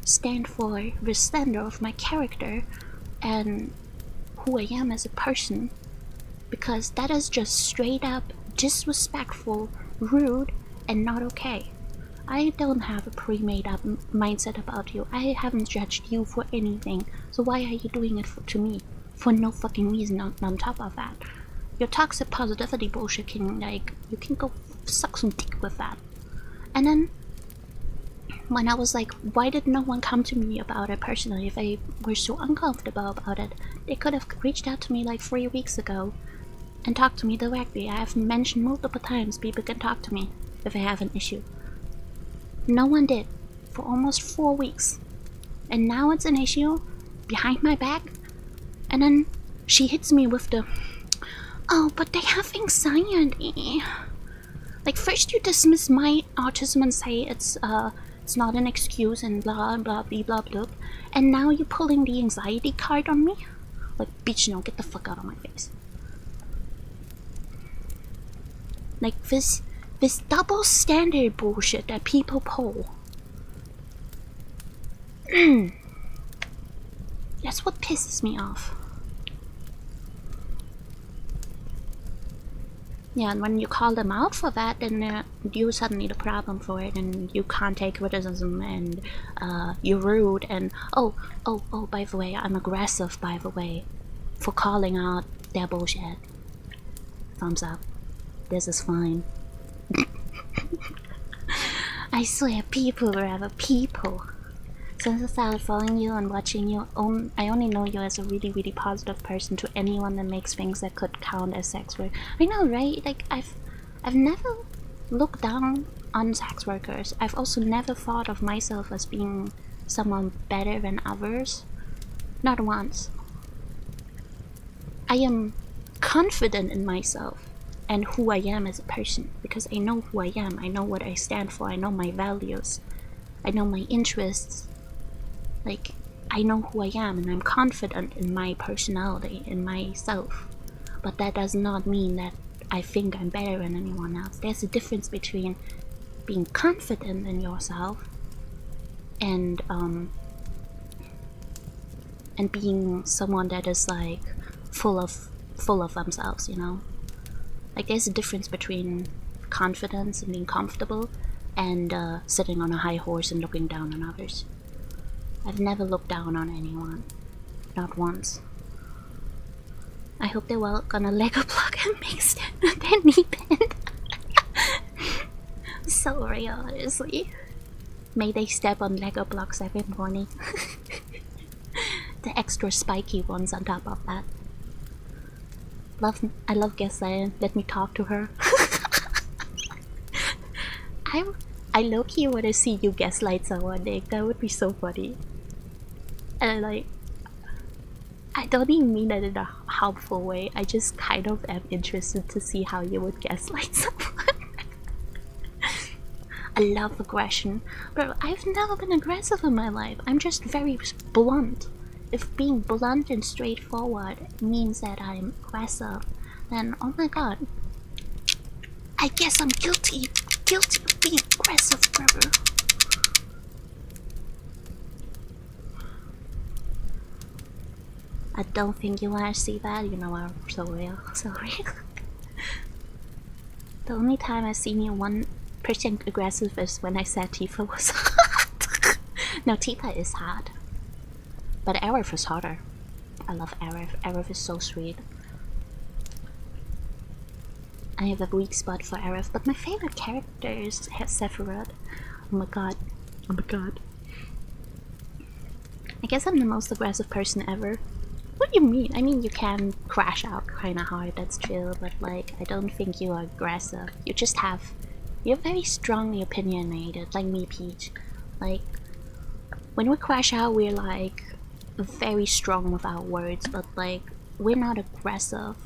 stand for the slander of my character and who I am as a person, because that is just straight up disrespectful, rude, and not okay. I don't have a pre-made up mindset about you. I haven't judged you for anything, so why are you doing it to me? For no fucking reason on top of that. Your toxic positivity bullshit can, like, you can go suck some dick with that. And then when I was like, why did no one come to me about it personally if they were so uncomfortable about it? They could have reached out to me like 3 weeks ago and talked to me directly. I have mentioned multiple times people can talk to me if they have an issue. No one did for almost 4 weeks. And now it's an issue behind my back. And then she hits me with the, oh, but they have anxiety. Like, first you dismiss my autism and say it's not an excuse and blah blah blah blah blah, and now you're pulling the anxiety card on me? Like, bitch, no, get the fuck out of my face. Like, this double standard bullshit that people pull. That's what pisses me off. Yeah, and when you call them out for that, then you're suddenly the problem for it, and you can't take criticism, and you're rude, and oh, by the way, I'm aggressive, by the way, for calling out their bullshit. Thumbs up. This is fine. I swear, people, rather, people. Since I started following you and watching you, I only know you as a really, really positive person to anyone that makes things that could count as sex work. I know, right? Like, I've never looked down on sex workers. I've also never thought of myself as being someone better than others. Not once. I am confident in myself and who I am as a person, because I know who I am, I know what I stand for, I know my values, I know my interests. Like, I know who I am, and I'm confident in my personality, in myself. But that does not mean that I think I'm better than anyone else. There's a difference between being confident in yourself and being someone that is like full of themselves, you know? Like, there's a difference between confidence and being comfortable and sitting on a high horse and looking down on others. I've never looked down on anyone. Not once. I hope they're well gonna Lego block and mix their knee bend. Sorry, honestly. May they step on Lego blocks every morning. The extra spiky ones on top of that. I love gaslighting. Let me talk to her. I low-key wanna see you gaslight someone, Nick. That would be so funny. And like, I don't even mean that in a harmful way. I just kind of am interested to see how you would gaslight someone. I love aggression. Bro, I've never been aggressive in my life. I'm just very blunt. If being blunt and straightforward means that I'm aggressive, then oh my god. I guess I'm guilty. Guilty of being aggressive, brother. I don't think you wanna see that, you know I'm so real. Sorry. The only time I've seen you 1% aggressive is when I said Tifa was hard. No, Tifa is hard. But Aerith is harder. I love Aerith. Aerith is so sweet. I have a weak spot for Aerith, but my favorite character is Sephiroth. Oh my god. Oh my god. I guess I'm the most aggressive person ever. What do you mean? I mean, you can crash out kinda hard, that's true, but like, I don't think you are aggressive. You just have... You're very strongly opinionated, like me, Peach. Like, when we crash out, we're like very strong with our words, but like, we're not aggressive.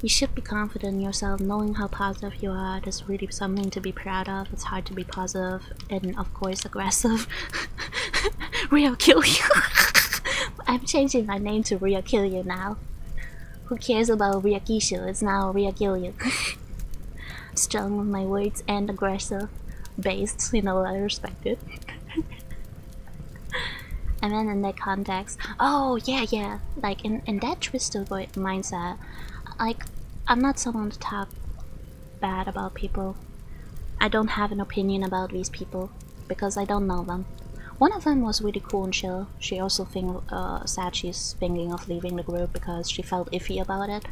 You should be confident in yourself, knowing how positive you are. That's really something to be proud of. It's hard to be positive and, of course, aggressive. Real kill you. I'm changing my name to Real Kill You now. Who cares about Real Kishu? It's now Real Kill You. Strong with my words and aggressive. Based, you know, I respect it. And then in that context, oh yeah, like in that twisted mindset, like, I'm not someone to talk bad about people. I don't have an opinion about these people because I don't know them. One of them was really cool and chill. She also said she's thinking of leaving the group because she felt iffy about it.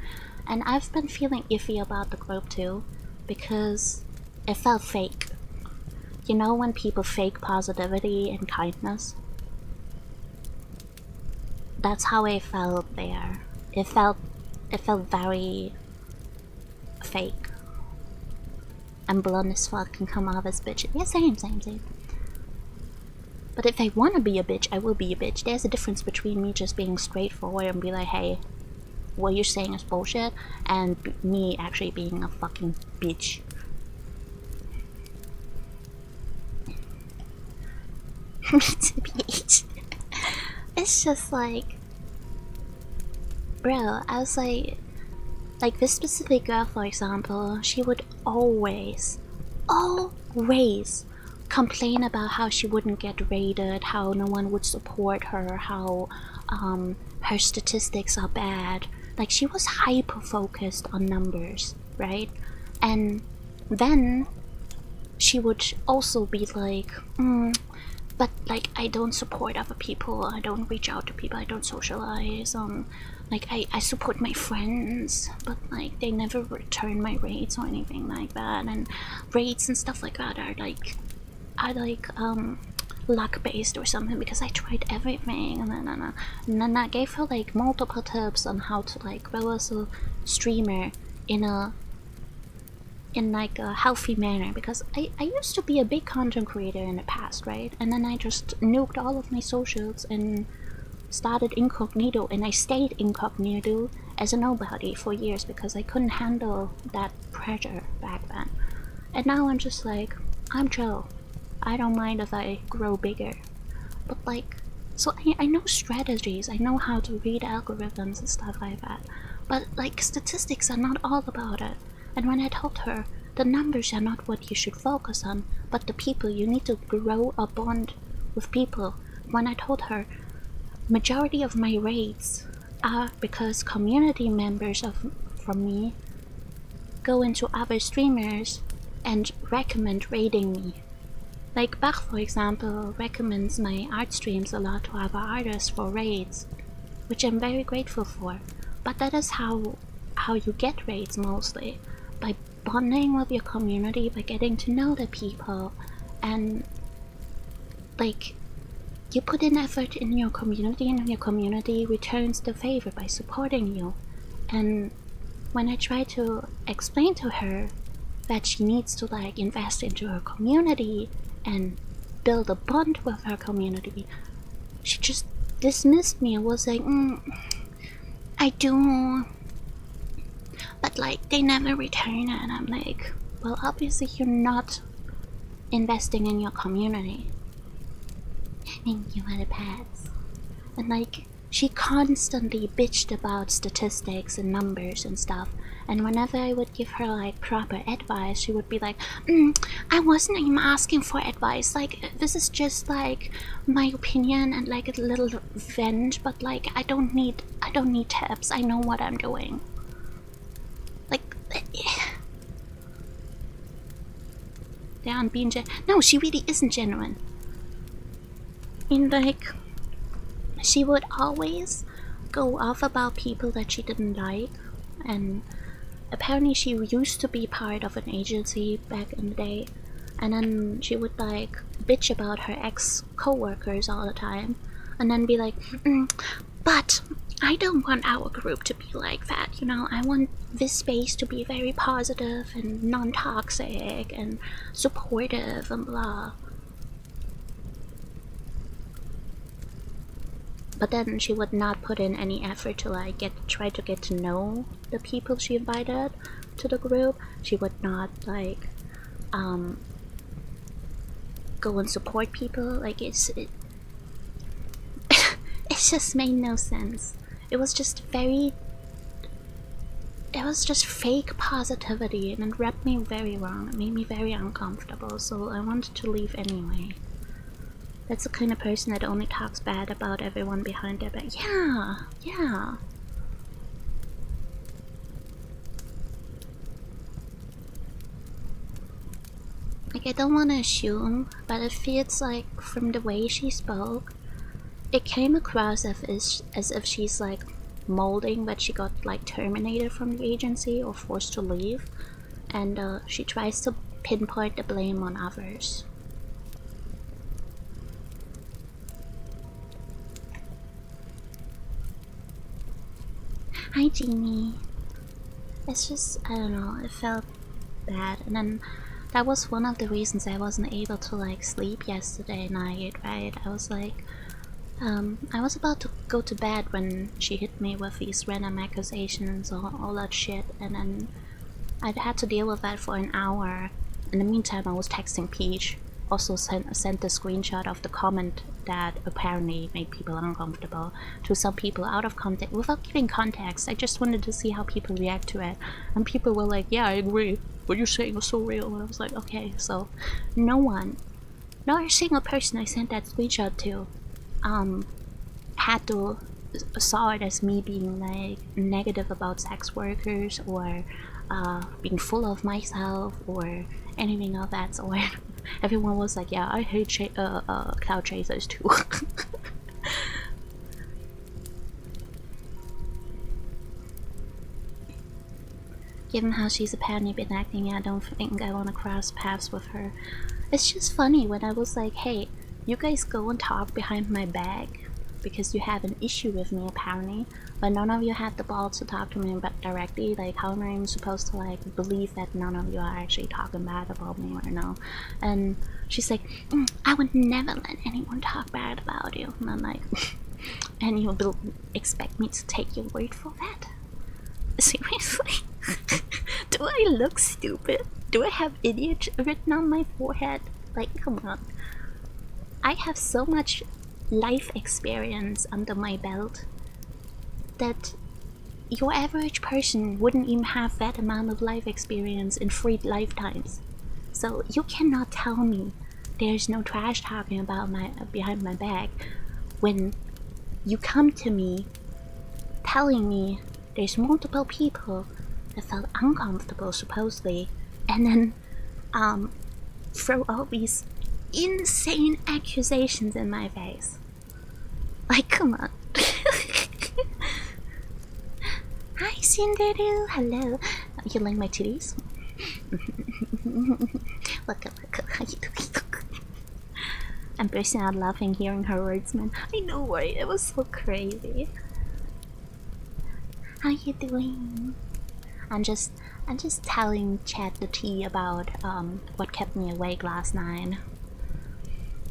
And I've been feeling iffy about the group too, because it felt fake. You know when people fake positivity and kindness? That's how it felt there. It felt very fake. And blunt as fuck can come off as bitch. Yeah, same. But if I wanna be a bitch, I will be a bitch. There's a difference between me just being straightforward and be like, hey, what you're saying is bullshit, and me actually being a fucking bitch. It's just like, bro, I was like this specific girl, for example, she would always complain about how she wouldn't get rated, how no one would support her, how her statistics are bad. Like, she was hyper focused on numbers, right? And then she would also be like, but like, I don't support other people, I don't reach out to people, I don't socialize, like, I support my friends, but like, they never return my rates or anything like that, and rates and stuff like that are like luck based or something, because I tried everything. And then I gave her like multiple tips on how to like grow as a streamer in like a healthy manner, because I used to be a big content creator in the past, right? And then I just nuked all of my socials and started incognito, and I stayed incognito as a nobody for years because I couldn't handle that pressure back then. And now I'm just like, I'm chill. I don't mind if I grow bigger. But like, so I know strategies, I know how to read algorithms and stuff like that. But like, statistics are not all about it. And when I told her, the numbers are not what you should focus on, but the people, you need to grow a bond with people. When I told her, majority of my raids are because community members from me go into other streamers and recommend raiding me. Like Bach, for example, recommends my art streams a lot to other artists for raids, which I'm very grateful for. But that is how you get raids mostly, by bonding with your community, by getting to know the people, and like, you put in effort in your community, and your community returns the favor by supporting you. And when I try to explain to her that she needs to like invest into her community and build a bond with her community, she just dismissed me and was like, I do, but like they never return it. And I'm like, well, obviously you're not investing in your community. Thank you for the pets. And like, she constantly bitched about statistics and numbers and stuff. And whenever I would give her like proper advice, she would be like, I wasn't even asking for advice. Like, this is just like my opinion and like a little vent, but like I don't need tips. I know what I'm doing. Like, they aren't being no, she really isn't genuine. And like, she would always go off about people that she didn't like, and apparently she used to be part of an agency back in the day, and then she would like bitch about her ex-co-workers all the time, and then be like, but I don't want our group to be like that, you know, I want this space to be very positive and non-toxic and supportive and blah. But then she would not put in any effort to like try to get to know the people she invited to the group. She would not like go and support people. Like it just made no sense. It was just fake positivity, and it rubbed me very wrong. It made me very uncomfortable, so I wanted to leave anyway. That's the kind of person that only talks bad about everyone behind their back. Yeah. Like, I don't want to assume, but it feels like from the way she spoke, it came across as if she's like molding that she got like terminated from the agency or forced to leave, and she tries to pinpoint the blame on others. Hi, Jeannie. It's just, I don't know, it felt bad. And then that was one of the reasons I wasn't able to like sleep yesterday night, right? I was like, I was about to go to bed when she hit me with these random accusations or all that shit, and then I'd had to deal with that for an hour. In the meantime, I was texting Peach. Also sent the screenshot of the comment that apparently made people uncomfortable to some people out of context. Without giving context, I just wanted to see how people react to it. And people were like, yeah, I agree. What you're saying was so real. And I was like, okay, so not a single person I sent that screenshot to had to saw it as me being like negative about sex workers or being full of myself or anything of that sort. Everyone was like, yeah, I hate cloud chasers too. Given how she's apparently been acting, I don't think I want to cross paths with her. It's just funny when I was like, hey, you guys go and talk behind my back because you have an issue with me apparently, but none of you had the balls to talk to me directly. Like, how am I even supposed to like believe that none of you are actually talking bad about me or no? And she's like, I would never let anyone talk bad about you. And I'm like, and you will expect me to take your word for that? Seriously? Do I look stupid? Do I have idiot written on my forehead? Like, come on. I have so much life experience under my belt that your average person wouldn't even have that amount of life experience in 3 lifetimes. So you cannot tell me there's no trash talking about behind my back when you come to me telling me there's multiple people that felt uncomfortable supposedly, and then throw all these insane accusations in my face. Like, come on. Hi, Yandere. Hello. You like my titties? Look. How you doing? I'm bursting out laughing hearing her words, man. I know, right? It was so crazy. How you doing? I'm just telling Chat the tea about what kept me awake last night.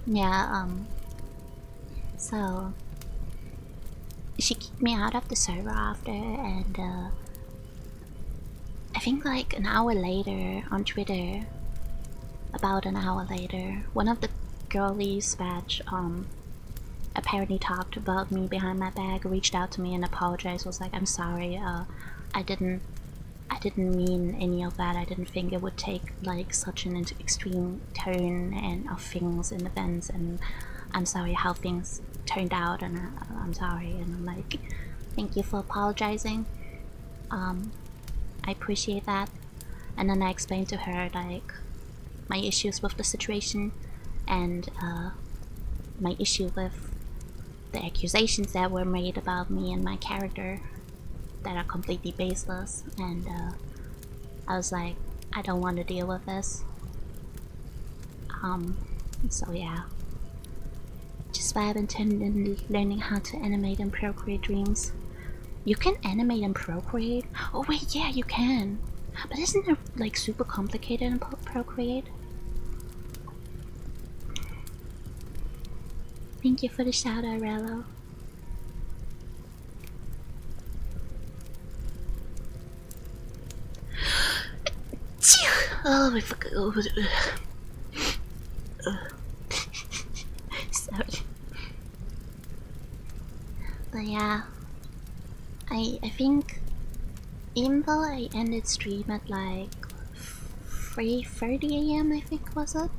Yeah, so she kicked me out of the server after, and I think like an hour later on Twitter, about an hour later, one of the girlies that apparently talked about me behind my back reached out to me and apologized. Was like, I'm sorry, I didn't mean any of that. I didn't think it would take like such an extreme turn and of things and events, and I'm sorry how things turned out, and I'm sorry. And I'm like, thank you for apologizing. I appreciate that. And then I explained to her like my issues with the situation, and my issue with the accusations that were made about me and my character that are completely baseless. And I was like, I don't want to deal with this. So yeah, just why I've been learning how to animate and procreate dreams. You can animate and procreate? Oh wait, yeah, you can. But isn't it like super complicated in procreate? Thank you for the shout out, Rello. Oh my fucking. Sorry. But yeah, I think even though I ended stream at like 3:30 AM, I think was it.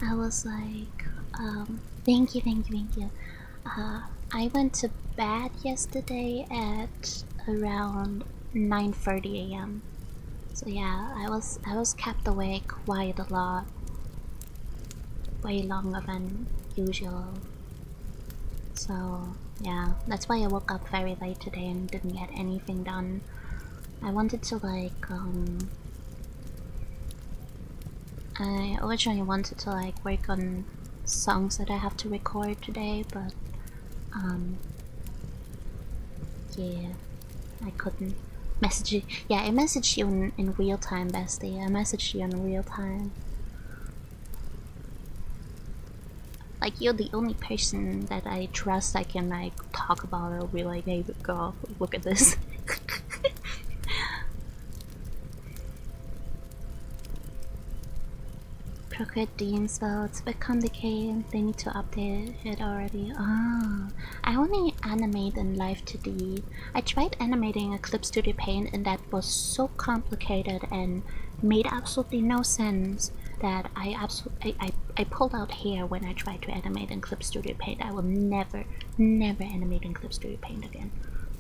I was like, thank you. I went to bed yesterday at around 9:30 AM. So yeah, I was kept awake quite a lot, way longer than usual. So yeah, that's why I woke up very late today and didn't get anything done. I wanted to like I originally wanted to like work on songs that I have to record today, but yeah, I couldn't message you. Yeah, I messaged you in real time, bestie. I messaged you in real time. Like, you're the only person that I trust I can like talk about it or be like, hey girl, look at this. Procreate Deans, well, it's a bit complicated. They need to update it already. Ah, I only animate in Live 2D. I tried animating a Clip Studio Paint and that was so complicated and made absolutely no sense that I pulled out hair when I tried to animate in Clip Studio Paint. I will never animate in Clip Studio Paint again.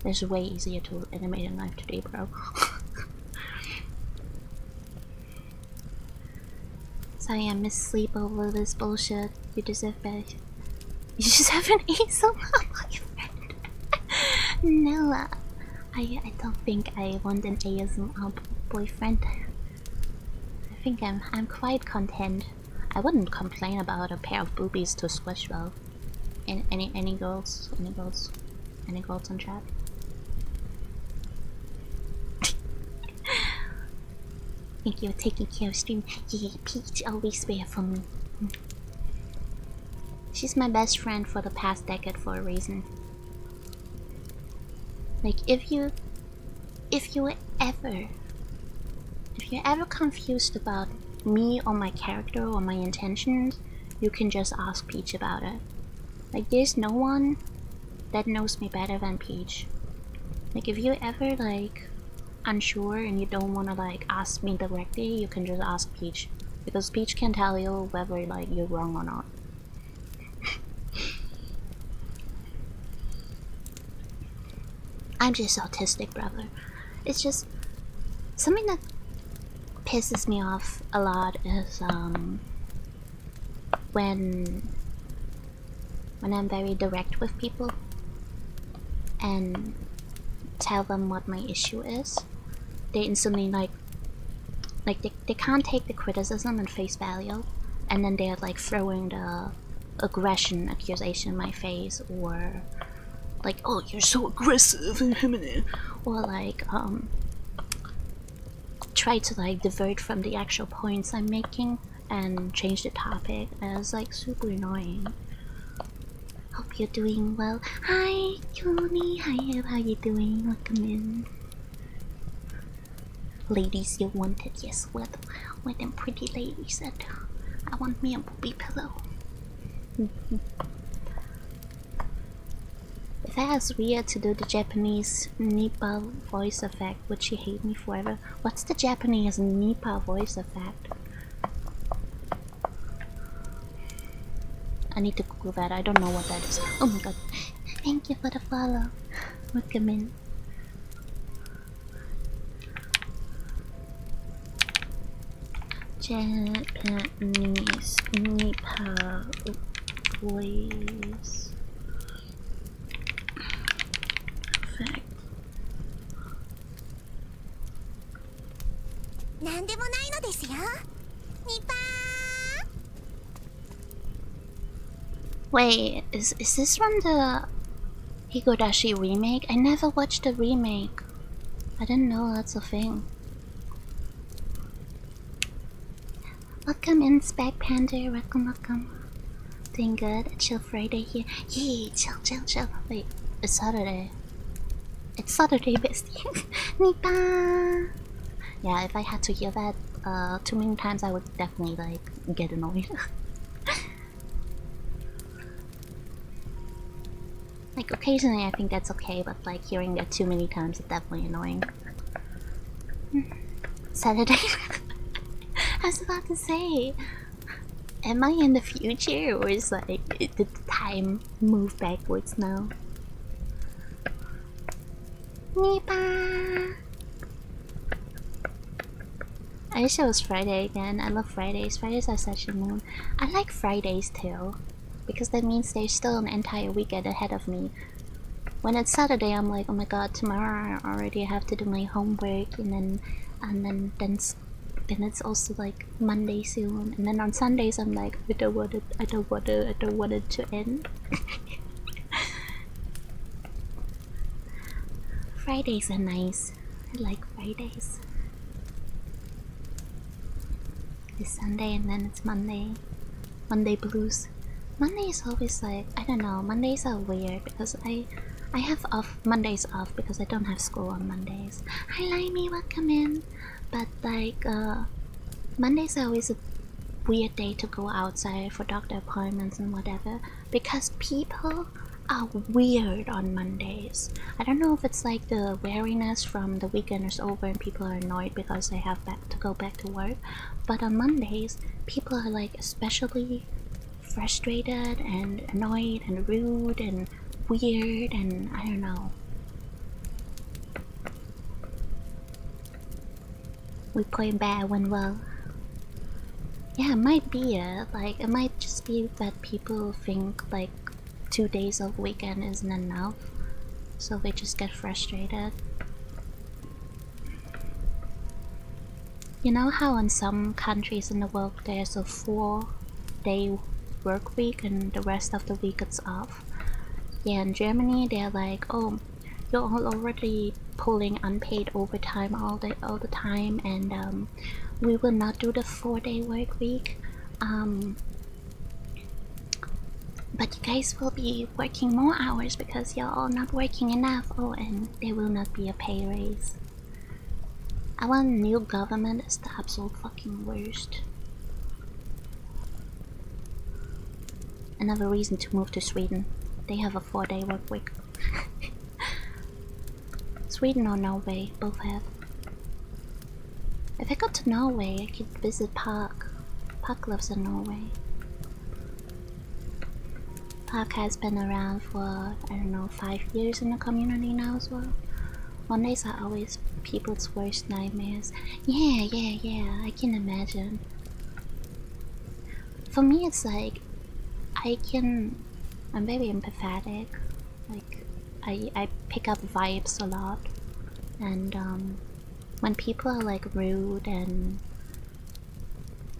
It's way easier to animate in Live 2D, bro. Sorry, I missed sleep over this bullshit. You deserve better. You just have an easel boyfriend. No, I don't think I want an ASMR boyfriend. I think I'm quite content. I wouldn't complain about a pair of boobies to squish though. Any girls on chat? Thank you for taking care of stream. Yeah, Peach always there for me. She's my best friend for the past decade for a reason. Like if you're ever confused about me or my character or my intentions, you can just ask Peach about it. Like there's no one that knows me better than Peach. Like if you're ever like unsure and you don't want to like ask me directly, you can just ask Peach, because Peach can tell you whether like you're wrong or not. I'm just autistic, brother. It's just something that pisses me off a lot is when I'm very direct with people and tell them what my issue is, they instantly like they can't take the criticism and face value, and then they're like throwing the aggression accusation in my face, or like, oh, you're so aggressive, or like try to like divert from the actual points I'm making and change the topic. And it's like super annoying. Hope you're doing well. Hi, Tony. Hi, how you doing? Welcome in. Ladies, you wanted, yes, with them pretty ladies that I want me a booby pillow. If I ask Ria to do the Japanese Nipa voice effect, would she hate me forever? What's the Japanese Nipa voice effect? I need to Google that. I don't know what that is. Oh my god. Thank you for the follow. Welcome in. Japanese Nipa voice effect. なんでもないのですよ。ニパー。 Wait, is this from the Higodashi remake? I never watched the remake. I didn't know that's a thing. Welcome in, Spec Panda. Welcome. Doing good. A chill Friday here. Yay, chill. Wait, it's Saturday. It's Saturday, bestie. Nipa. Yeah, if I had to hear that too many times, I would definitely like get annoyed. Like occasionally, I think that's okay, but like hearing that too many times is definitely annoying. Saturday. I was about to say, am I in the future, or is like did the time move backwards now? Nipa. I wish it was Friday again. I love Fridays. Fridays are such a mood. I like Fridays too, because that means there's still an entire weekend ahead of me. When it's Saturday, I'm like, oh my god, tomorrow I already have to do my homework, and then it's also like Monday soon, and then on Sundays I'm like, I don't want it to end. Fridays are nice. I like Fridays. It's Sunday and then it's Monday. Monday blues. Monday is always like, I don't know, Mondays are weird because I have Mondays off because I don't have school on Mondays. Hi Limey, welcome in. But like Mondays are always a weird day to go outside for doctor appointments and whatever, because people are weird on Mondays. I don't know if it's like the weariness from the weekend is over and people are annoyed because they have to go back to work, but on Mondays people are like especially frustrated and annoyed and rude and weird, and I don't know. We play bad when well. Yeah, it might be it. Like, it might just be that people think like 2 days of weekend isn't enough, so they just get frustrated. You know how in some countries in the world there's a 4-day work week and the rest of the week it's off? Yeah, in Germany they're like, oh, you're all already pulling unpaid overtime all the time, and we will not do the 4-day work week. But you guys will be working more hours because you're all not working enough. Oh, and there will not be a pay raise. Our new government is the absolute fucking worst. Another reason to move to Sweden. They have a 4-day work week. Sweden or Norway, both have. If I go to Norway, I could visit Park. Park lives in Norway. Park has been around for, I don't know, 5 years in the community now as well. Mondays are always people's worst nightmares. Yeah, I can imagine. For me, it's like, I'm very empathetic. Like, I pick up vibes a lot. And, when people are like rude and...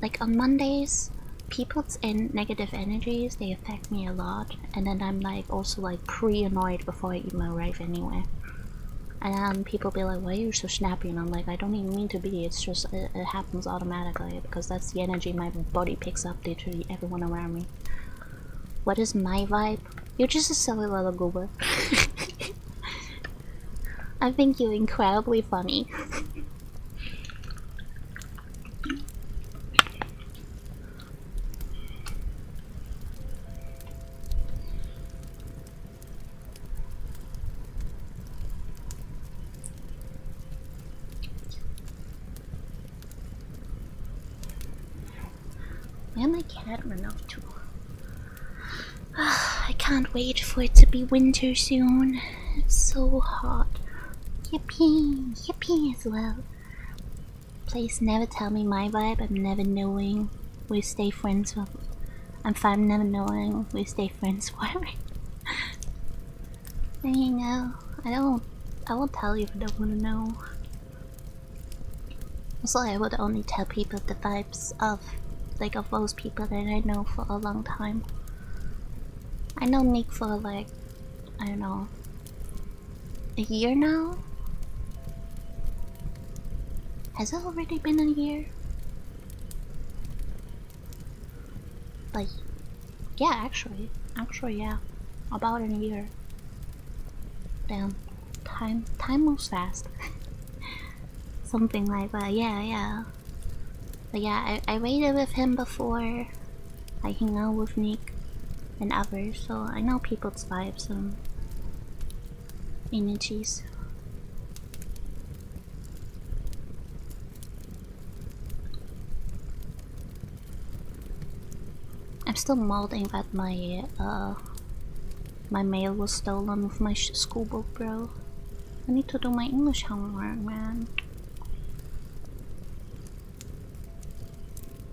Like on Mondays, people's negative energies, they affect me a lot, and then I'm like also like pre-annoyed before I even arrive anywhere. And then people be like, why are you so snappy? And I'm like, I don't even mean to be, it's just it happens automatically because that's the energy my body picks up due to everyone around me. What is my vibe? You're just a silly little goober. I think you're incredibly funny. Where my cat run off to? I can't wait for it to be winter soon. It's so hot. Yippee! Yippee as well. Please never tell me my vibe. I'm never knowing. We stay friends for. I'm fine never knowing. We stay friends forever. You know, I won't tell you if I don't want to know. Also, I would only tell people the vibes of, like, of those people that I know for a long time. I know Nick for like, I don't know, a year now? Has it already been a year? Like, yeah, actually, yeah, about a year. Damn, time moves fast. Something like that, yeah. But yeah, I waited with him before I hang out with Nick and others, so I know people's vibes and energies. I'm still molding that my my mail was stolen with my school book, bro. I need to do my English homework, man.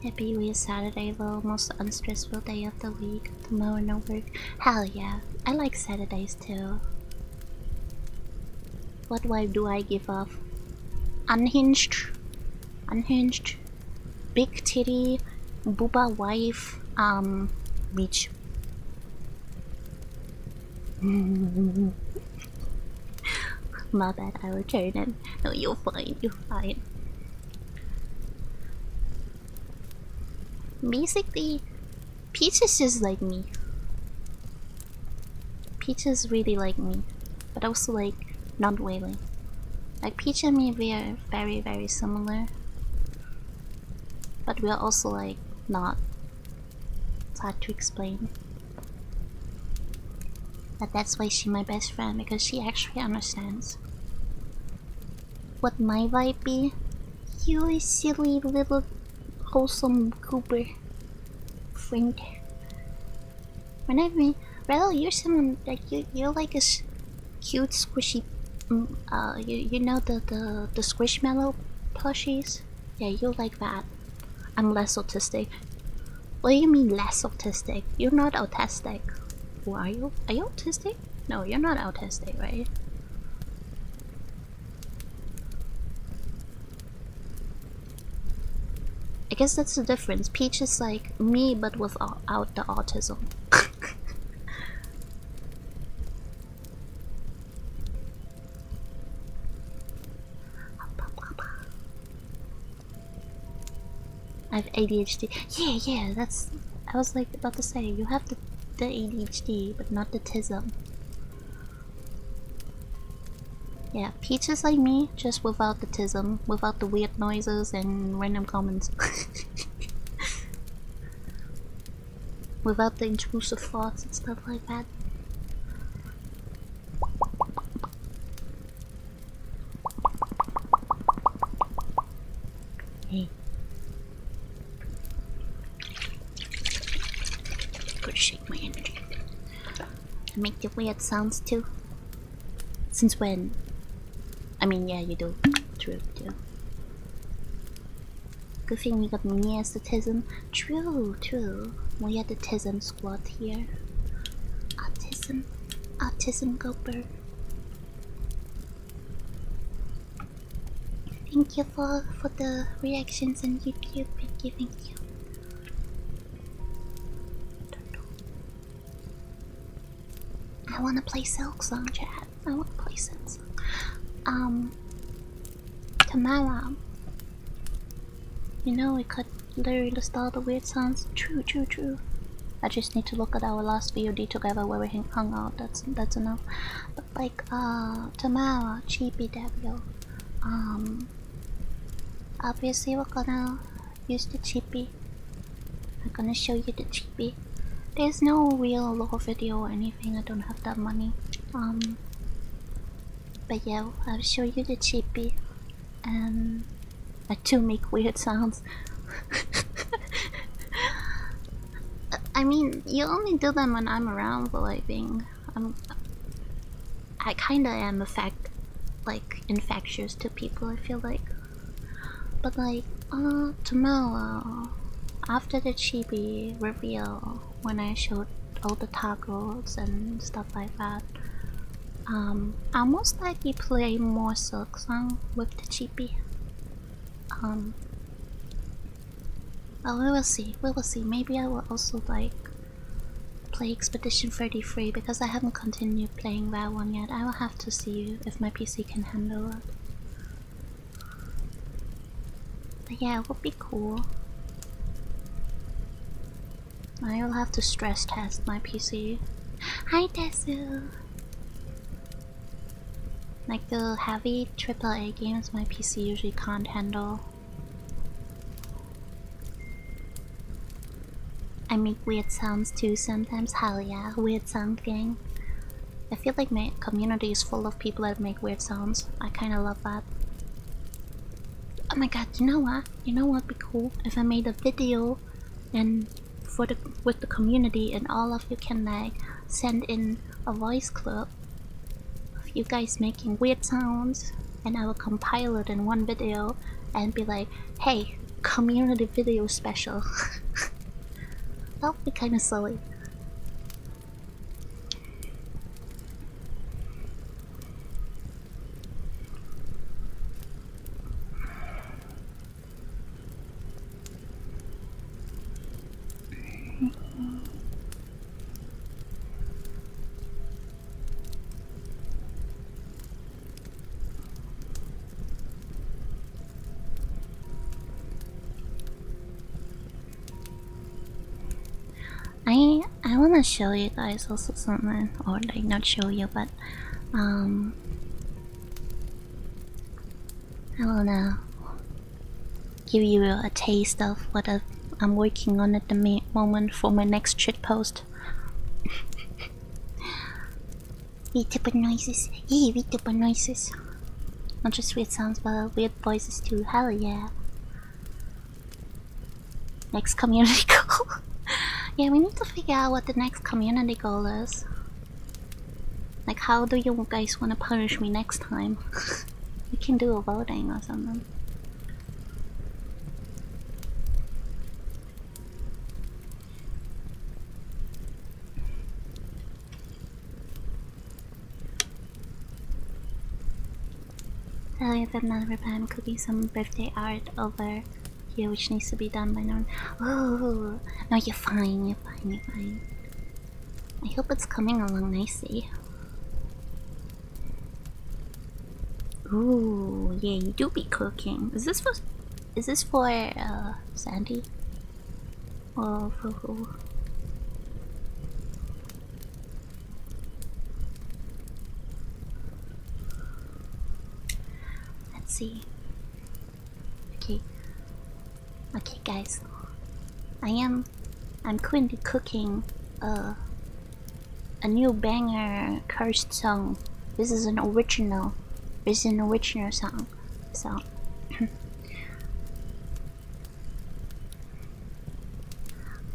Happy we Saturday though, most unstressful day of the week. Tomorrow no work. Hell yeah, I like Saturdays too. What vibe do I give off? Unhinged, big titty, booba wife, beach. My bad, I will turn it. No, you're fine, Basically, Peach is just like me. Peach is really like me, but also like not really. Like Peach and me, we are very, very similar, but we are also like not. It's hard to explain. But that's why she's my best friend, because she actually understands. What my vibe be? You a silly little wholesome Cooper friend. When I mean, well, you're someone like you're like a cute squishy. You know the squishmallow plushies? Yeah, you like that. I'm less autistic. What do you mean less autistic? You're not autistic. Who are you? Are you autistic? No, you're not autistic, right? I guess that's the difference. Peach is like me, but without the autism. I have ADHD. Yeah, that's. I was like about to say, you have the ADHD, but not the tism. Yeah, Peach is like me, just without the tism, without the weird noises and random comments. Without the intrusive thoughts and stuff like that. Hey. Gotta shake my energy. I make the weird sounds too. Since when? I mean, yeah, you do. True. Good thing we got me as the tism. True. We are the tism squad here. Autism goper. Thank you for the reactions on YouTube. Thank you. I wanna play Silk Song, chat. I wanna play Silk Song. Tomorrow. You know, we could literally list all the weird sounds. True, true, true. I just need to look at our last VOD together where we hung out. That's enough. But like, tomorrow, Cheapy Devil. Obviously we're gonna use the Cheapy. I'm gonna show you the Cheapy. There's no real lore video or anything. I don't have that money. But yeah, I'll show you the Cheapy, and I do make weird sounds. I mean, you only do them when I'm around, but I think I kinda am infectious to people, I feel like. But like, tomorrow, after the chibi reveal, when I showed all the toggles and stuff like that, I'll most likely play more Silk Song with the chibi. Well, we will see. We will see. Maybe I will also like play Expedition 33 because I haven't continued playing that one yet. I will have to see if my PC can handle it. But yeah, it would be cool. I will have to stress test my PC. Hi, Desu! Like the heavy AAA games my PC usually can't handle. I make weird sounds too sometimes. Hell yeah, weird sound gang. I feel like my community is full of people that make weird sounds. I kinda love that. Oh my god, you know what? You know what'd be cool? If I made a video and with the community and all of you can like send in a voice clip of you guys making weird sounds, and I will compile it in one video and be like, hey, community video special. That would be kinda silly. I wanna show you guys also something, or like not show you, but I wanna give you a taste of what I'm working on at the moment for my next shit post. VTuber noises, yeah, VTuber noises. Not just weird sounds, but weird voices too. Hell yeah! Next community goal. Yeah, we need to figure out what the next community goal is. Like, how do you guys want to punish me next time? We can do a voting or something. Tell you if I'm not replying, I'm cooking some birthday art over here, which needs to be done by now. Oh, no, you're fine, you're fine, you're fine. I hope it's coming along nicely. Ooh, yeah, you do be cooking. Is this for Sandy? Or for who? Let's see. Okay. Okay, guys. I'm currently cooking a new banger cursed song. This is an original. This is an original song. So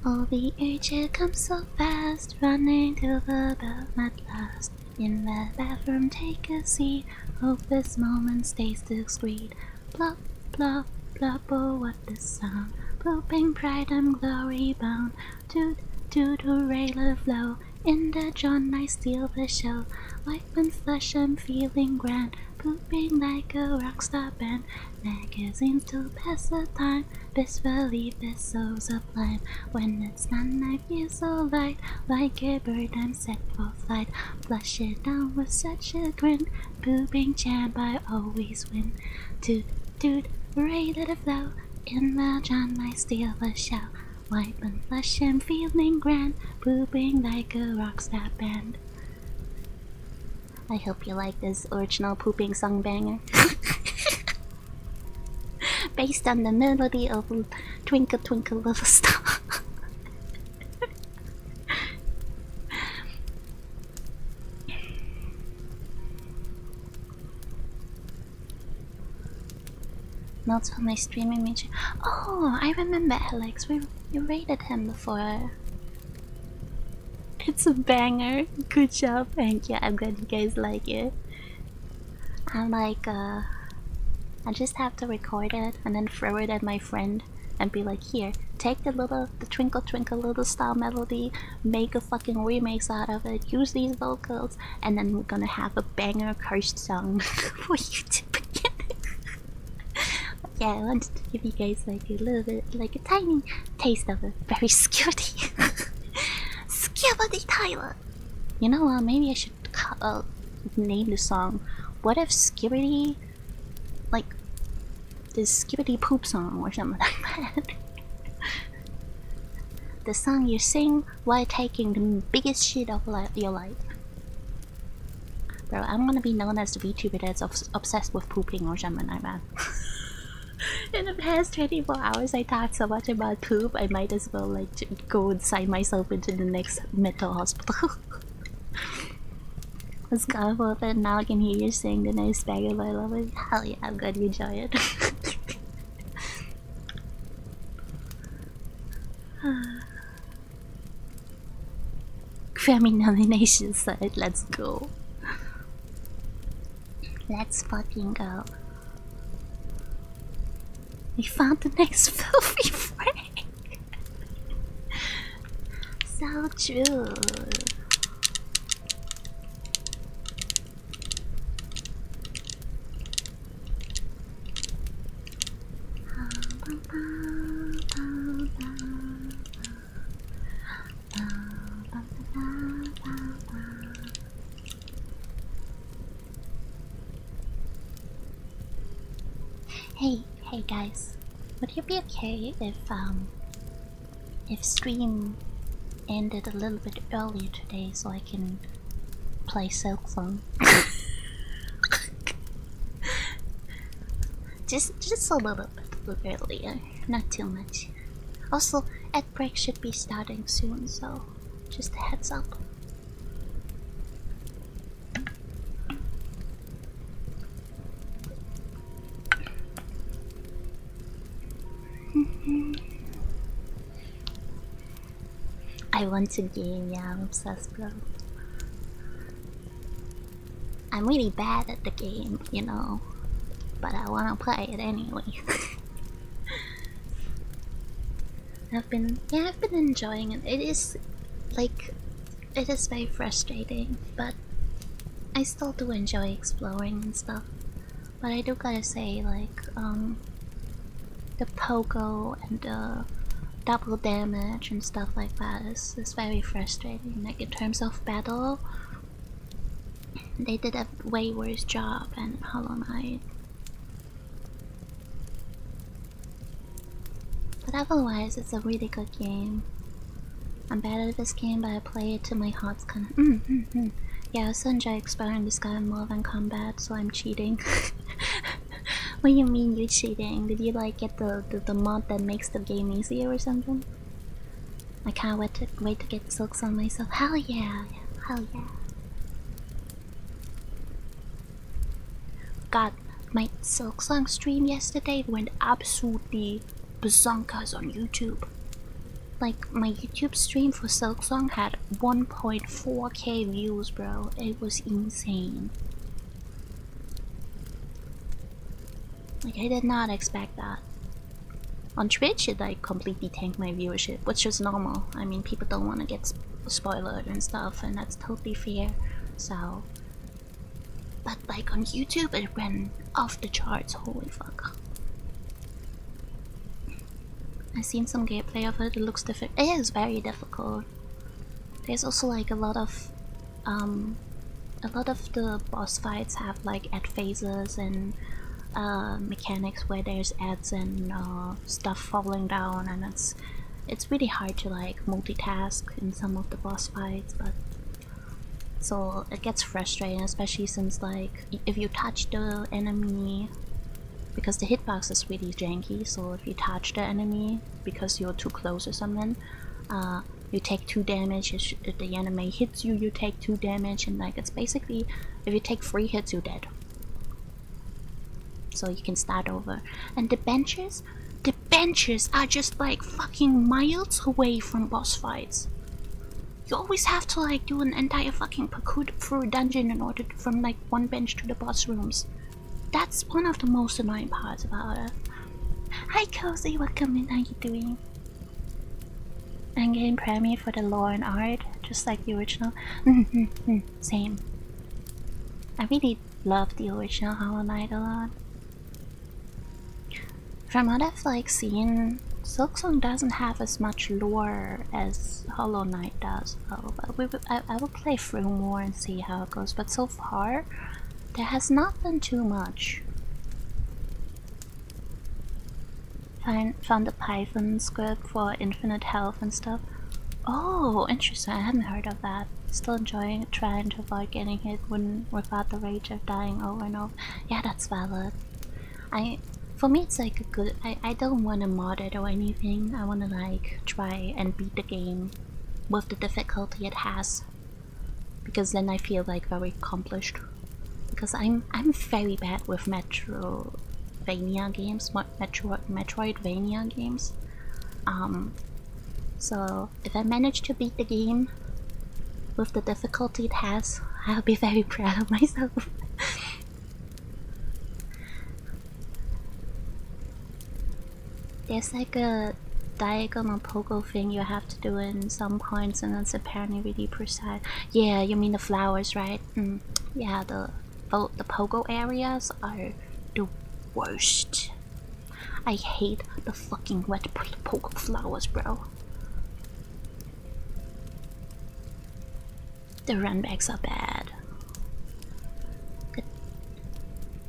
oh, the urge comes so fast, running to the bathroom at last. In the bathroom, take a seat. Hope this moment stays discreet. Plop, plop, plop, oh what a sound. Pooping pride, I'm glory bound. Toot, toot, hooray, let it flow. In the John I steal the show. Wiping flesh, I'm feeling grand. Pooping like a rockstar band. Magazines to pass the time. Disbelief is so sublime. When it's done, I feel so light. Like a bird, I'm set for flight. Flush it down with such a grin. Pooping champ, I always win. Toot toot, ready to flow. In the John I steal the show. Wiping flesh and feeling grand, pooping like a rockstar band. I hope you like this original pooping song banger. Based on the melody of Twinkle Twinkle Little Star. Notes for my streaming major. Oh, I remember Alex. We rated him before. It's a banger. Good job. Thank you. I'm glad you guys like it. I'm like, I just have to record it and then throw it at my friend and be like, here, take the Twinkle Twinkle Little Star melody, make a fucking remix out of it, use these vocals, and then we're gonna have a banger cursed song for you to begin. Yeah, I wanted to give you guys like a little bit, like a tiny taste of it. Very skitty. Skibidi Tyler. You know what? Maybe I should name the song. What if Skibidi, like this Skibidi poop song or something like that? The song you sing while taking the biggest shit of your life. Bro, I'm gonna be known as the VTuber that's obsessed with pooping or something like that. In the past 24 hours, I talked so much about poop, I might as well like go and sign myself into the next mental hospital. It's kind of worth it. Now I can hear you sing the nice bag of I love it. Hell yeah, I'm glad you enjoy it. Grammy nomination side, let's go. Let's fucking go. We found the next filthy Frank. So true. Hey guys, would you be okay if stream ended a little bit earlier today so I can play Silk Song? just a little bit earlier, not too much. Also, ad break should be starting soon, so just a heads up. I want to game, yeah, I'm obsessed, bro. I'm really bad at the game, you know, but I wanna play it anyway. I've been enjoying it. It is very frustrating, but I still do enjoy exploring and stuff. But I do gotta say, like, the pogo and the double damage and stuff like that is very frustrating. Like, in terms of battle, they did a way worse job in Hollow Knight. But otherwise, it's a really good game. I'm bad at this game, but I play it to my heart's content. Yeah, I also enjoy exploring the sky more than combat, so I'm cheating. What do you mean you're cheating? Did you like get the mod that makes the game easier or something? I can't wait to get Silks on myself. Hell yeah, hell yeah. God, my Silk Song stream yesterday went absolutely bazonkas on YouTube. Like, my YouTube stream for Silk Song had 1.4k views, bro. It was insane. Like, I did not expect that. On Twitch, it like completely tanked my viewership, which is normal. I mean, people don't want to get spoiler and stuff, and that's totally fair. So, but like on YouTube, it went off the charts. Holy fuck! I've seen some gameplay of it. It looks difficult. It is very difficult. There's also like a lot of the boss fights have like ad phases and mechanics where there's ads and stuff falling down, and it's really hard to like multitask in some of the boss fights, but so it gets frustrating, especially since like if you touch the enemy, because the hitbox is really janky, so if you touch the enemy because you're too close or something, you take 2 damage. If the enemy hits you, you take 2 damage, and like it's basically if you take 3 hits, you're dead. So you can start over. And the benches are just like fucking miles away from boss fights. You always have to like do an entire fucking parkour through a dungeon in order to, from like one bench to the boss rooms. That's one of the most annoying parts about it. Hi Cozy, welcome in, how you doing? I'm getting premiere for the lore and art, just like the original. Same. I really love the original Hollow Knight a lot. From what I've like seen, Silksong doesn't have as much lore as Hollow Knight does, though. But I will play through more and see how it goes. But so far, there has not been too much. Found a Python script for infinite health and stuff. Oh, interesting. I hadn't heard of that. Still enjoying it, trying to avoid getting hit without the rage of dying over and over. Yeah, that's valid. For me, it's like a good. I don't want to mod it or anything. I want to like try and beat the game with the difficulty it has, because then I feel like very accomplished. Because I'm very bad with Metroidvania games, Metroidvania games. So if I manage to beat the game with the difficulty it has, I'll be very proud of myself. There's like a diagonal pogo thing you have to do in some points, and it's apparently really precise. Yeah, you mean the flowers, right? Yeah, the pogo areas are the worst. I hate the fucking wet pogo flowers, bro. The runbacks are bad.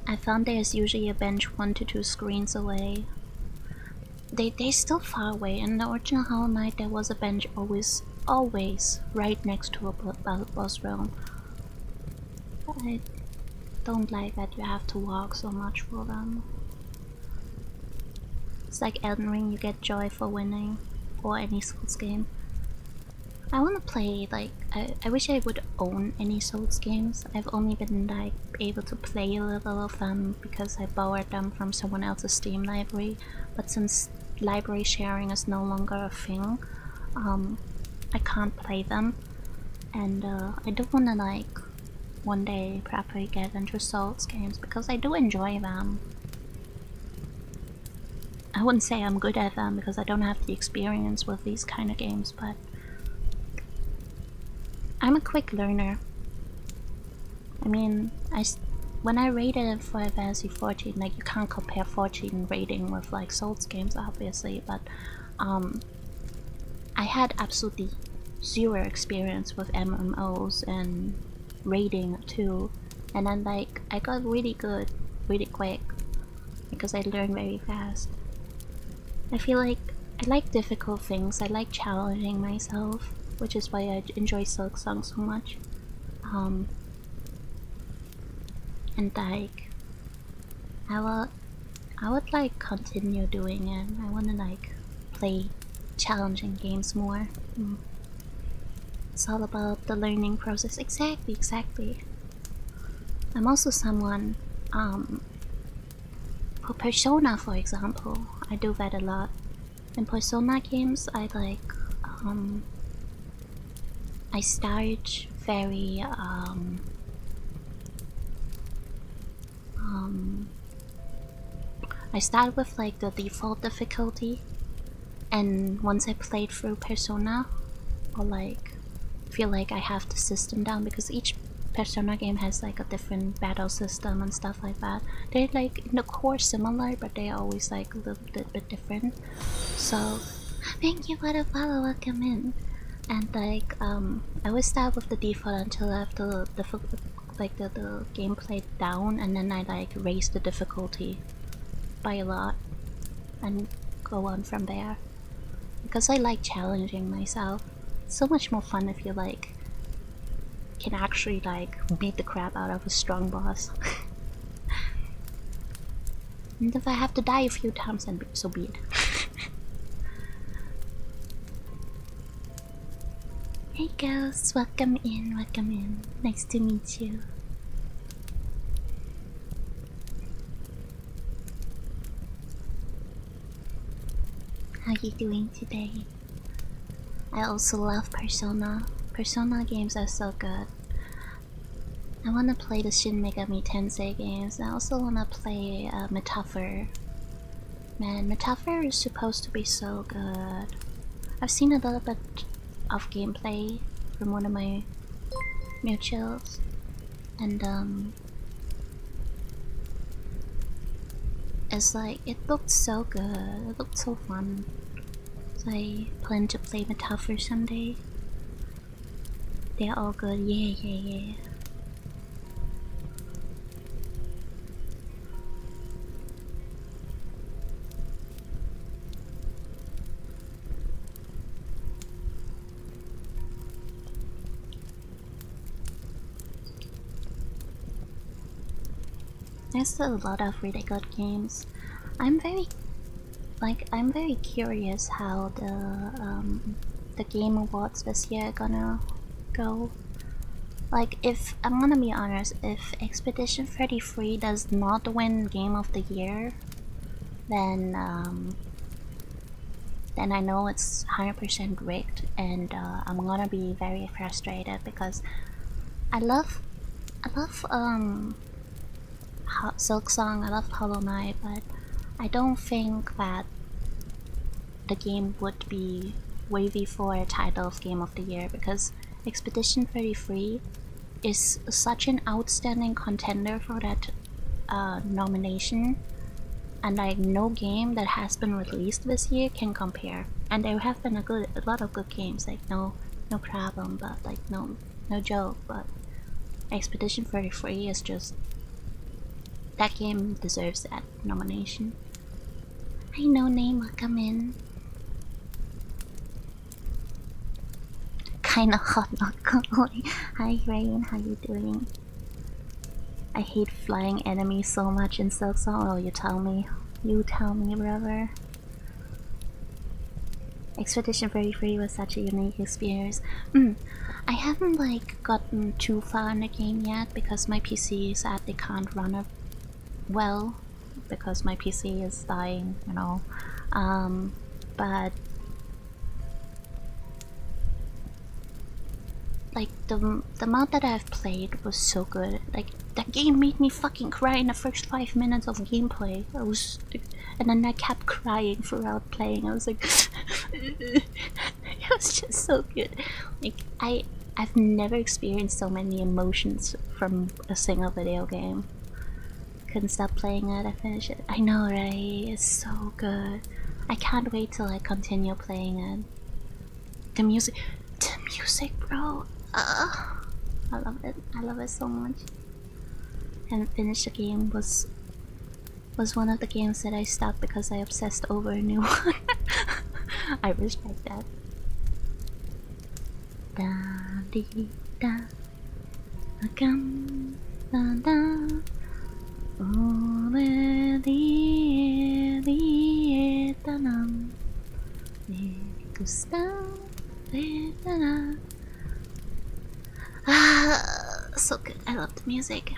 I found there's usually a bench 1 to 2 screens away. They're still far away. In the original Hollow Knight, there was a bench always right next to a boss room. I don't like that you have to walk so much for them. It's like Elden Ring, you get joy for winning, or any Souls game. I want to play, like, I wish I would own any Souls games. I've only been like able to play a little of them because I borrowed them from someone else's Steam library. But since library sharing is no longer a thing, I can't play them, and I do want to like one day properly get into Souls games because I do enjoy them. I wouldn't say I'm good at them because I don't have the experience with these kind of games, but I'm a quick learner. I mean, when I rated it for Fantasy 14, like you can't compare 14 rating with like Souls games, obviously, but I had absolutely zero experience with MMOs and rating too, and then like I got really good really quick because I learned very fast. I feel like I like difficult things. I like challenging myself, which is why I enjoy Silksong so much. And like I would like continue doing it. I wanna like play challenging games more. It's all about the learning process. Exactly. I'm also someone for Persona, for example, I do that a lot. In Persona games, I like I start very I start with like the default difficulty, and once I played through Persona, or like feel like I have the system down, because each Persona game has like a different battle system and stuff like that. They're like in the core similar, but they're always like a little bit different. So thank you for the follow, welcome in. And like I would start with the default until I have the gameplay down, and then I like raise the difficulty by a lot and go on from there. Because I like challenging myself. It's so much more fun if you like can actually like beat the crap out of a strong boss. And if I have to die a few times, then so be it. Hey girls, welcome in, welcome in. Nice to meet you. How you doing today? I also love Persona. Persona games are so good. I wanna play the Shin Megami Tensei games. I also wanna play Metaphor. Man, Metaphor is supposed to be so good. I've seen a little bit of gameplay from one of my mutuals, and it's like, it looked so good, it looked so fun. So I plan to play Metaphor someday. They're all good, yeah. There's a lot of really good games. I'm very curious how the Game Awards this year are gonna go. Like, if I'm gonna be honest, if Expedition 33 does not win Game of the Year, then I know it's 100% rigged, and I'm gonna be very frustrated, because I love Silk Song, I love Hollow Knight, but I don't think that the game would be worthy for a title of Game of the Year, because Expedition 33 is such an outstanding contender for that nomination, and like no game that has been released this year can compare. And there have been a lot of good games, like no problem, but like no joke. But Expedition 33 is just, that game deserves that nomination. I know name, welcome in. Kinda hot, not gonna lie. Hi Rain, how you doing? I hate flying enemies so much in Silk Song. Oh, you tell me, brother. Expedition 33 was such a unique experience. I haven't like gotten too far in the game yet, because my PC sadly can't run it well, because my PC is dying, you know. But like the amount that I've played was so good. Like, that game made me fucking cry in the first 5 minutes of gameplay. And then I kept crying throughout playing. I was like, it was just so good. Like, I've never experienced so many emotions from a single video game. Couldn't stop playing it. I finished it. I know, right? It's so good. I can't wait till I continue playing it. The music, bro. I love it. I love it so much. And finish the game was one of the games that I stopped because I obsessed over a new one. I respect that. Da dee da, come da da. Ole di da nam, me gusta da da. So good. I love the music.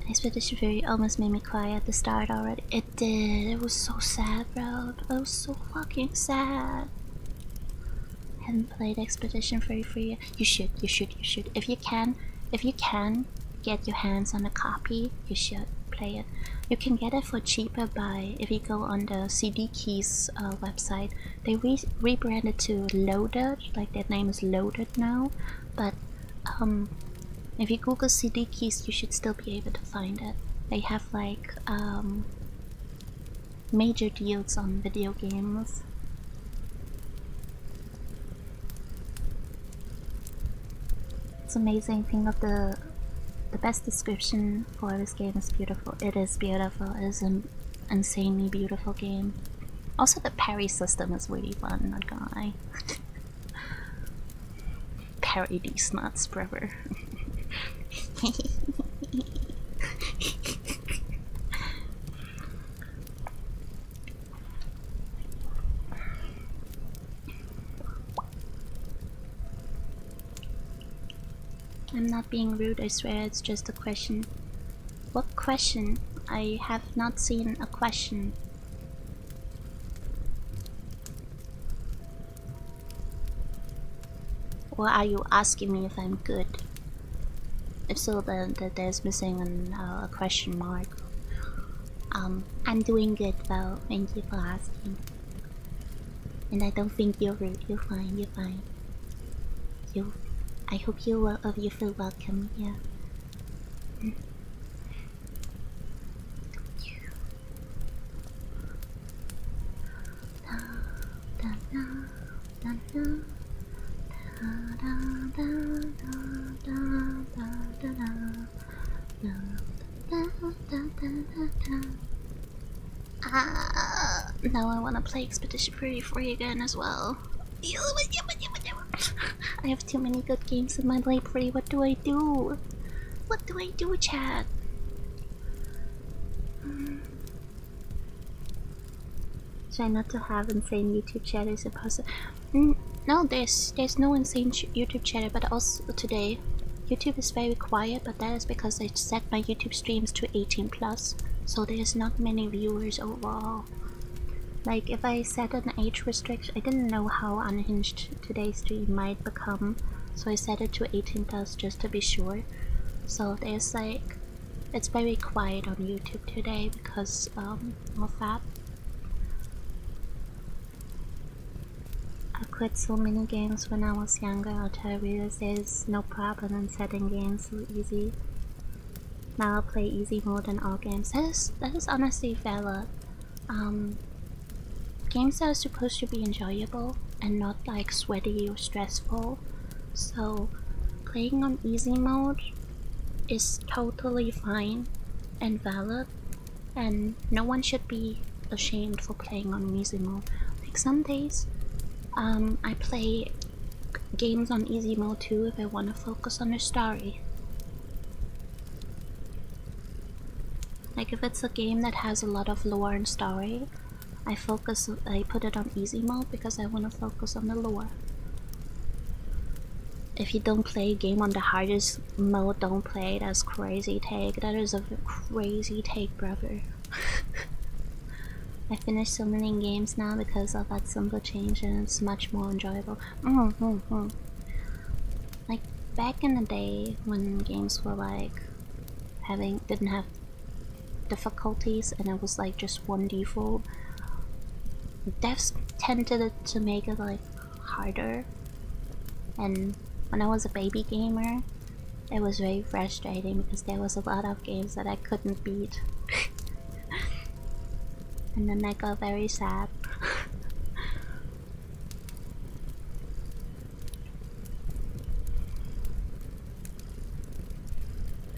Expedition Fury almost made me cry at the start already. It did. It was so sad, bro. It was so fucking sad. Haven't played Expedition Fury for you. You should. If you can get your hands on a copy, you should play it. You can get it for cheaper by if you go on the CD Keys website. They rebranded to Loaded, like their name is Loaded now. But if you Google CD Keys, you should still be able to find it. They have like major deals on video games. It's amazing. Think of the best description for this game is beautiful. It is beautiful. It is an insanely beautiful game. Also, the parry system is really fun. Not gonna lie. Parry these nuts, brother. I'm not being rude, I swear it's just a question. What question? I have not seen a question. Or are you asking me if I'm good? If so, then there's missing a question mark. I'm doing good though, thank you for asking. And I don't think you're rude, you're fine, you're fine. I hope you feel welcome here. Now I wanna play Expedition 33 again as well. I have too many good games in my library. What do I do? What do I do, chat? Try not to have insane YouTube chatter, suppose. No, there's no insane YouTube chatter, but also today, YouTube is very quiet. But that is because I set my YouTube streams to 18+, so there's not many viewers overall. Like, if I set an age restriction, I didn't know how unhinged today's stream might become, so I set it to 18+ just to be sure. So there's like, it's very quiet on YouTube today because of that. I quit so many games when I was younger until I realized there's no problem in setting games so easy. Now I'll play easy mode in all games. That is honestly valid. Games that are supposed to be enjoyable and not like sweaty or stressful. So playing on easy mode is totally fine and valid, and no one should be ashamed for playing on easy mode. Like some days, I play games on easy mode too if I want to focus on the story. Like if it's a game that has a lot of lore and story, I put it on easy mode because I want to focus on the lore. If you don't play a game on the hardest mode, don't play. That's crazy take. That is a crazy take, brother. I finished so many games now because of that simple change, and it's much more enjoyable. Like back in the day when games were like didn't have difficulties and it was like just one default, devs tended to make it like harder. And when I was a baby gamer, it was very frustrating because there was a lot of games that I couldn't beat. And then I got very sad.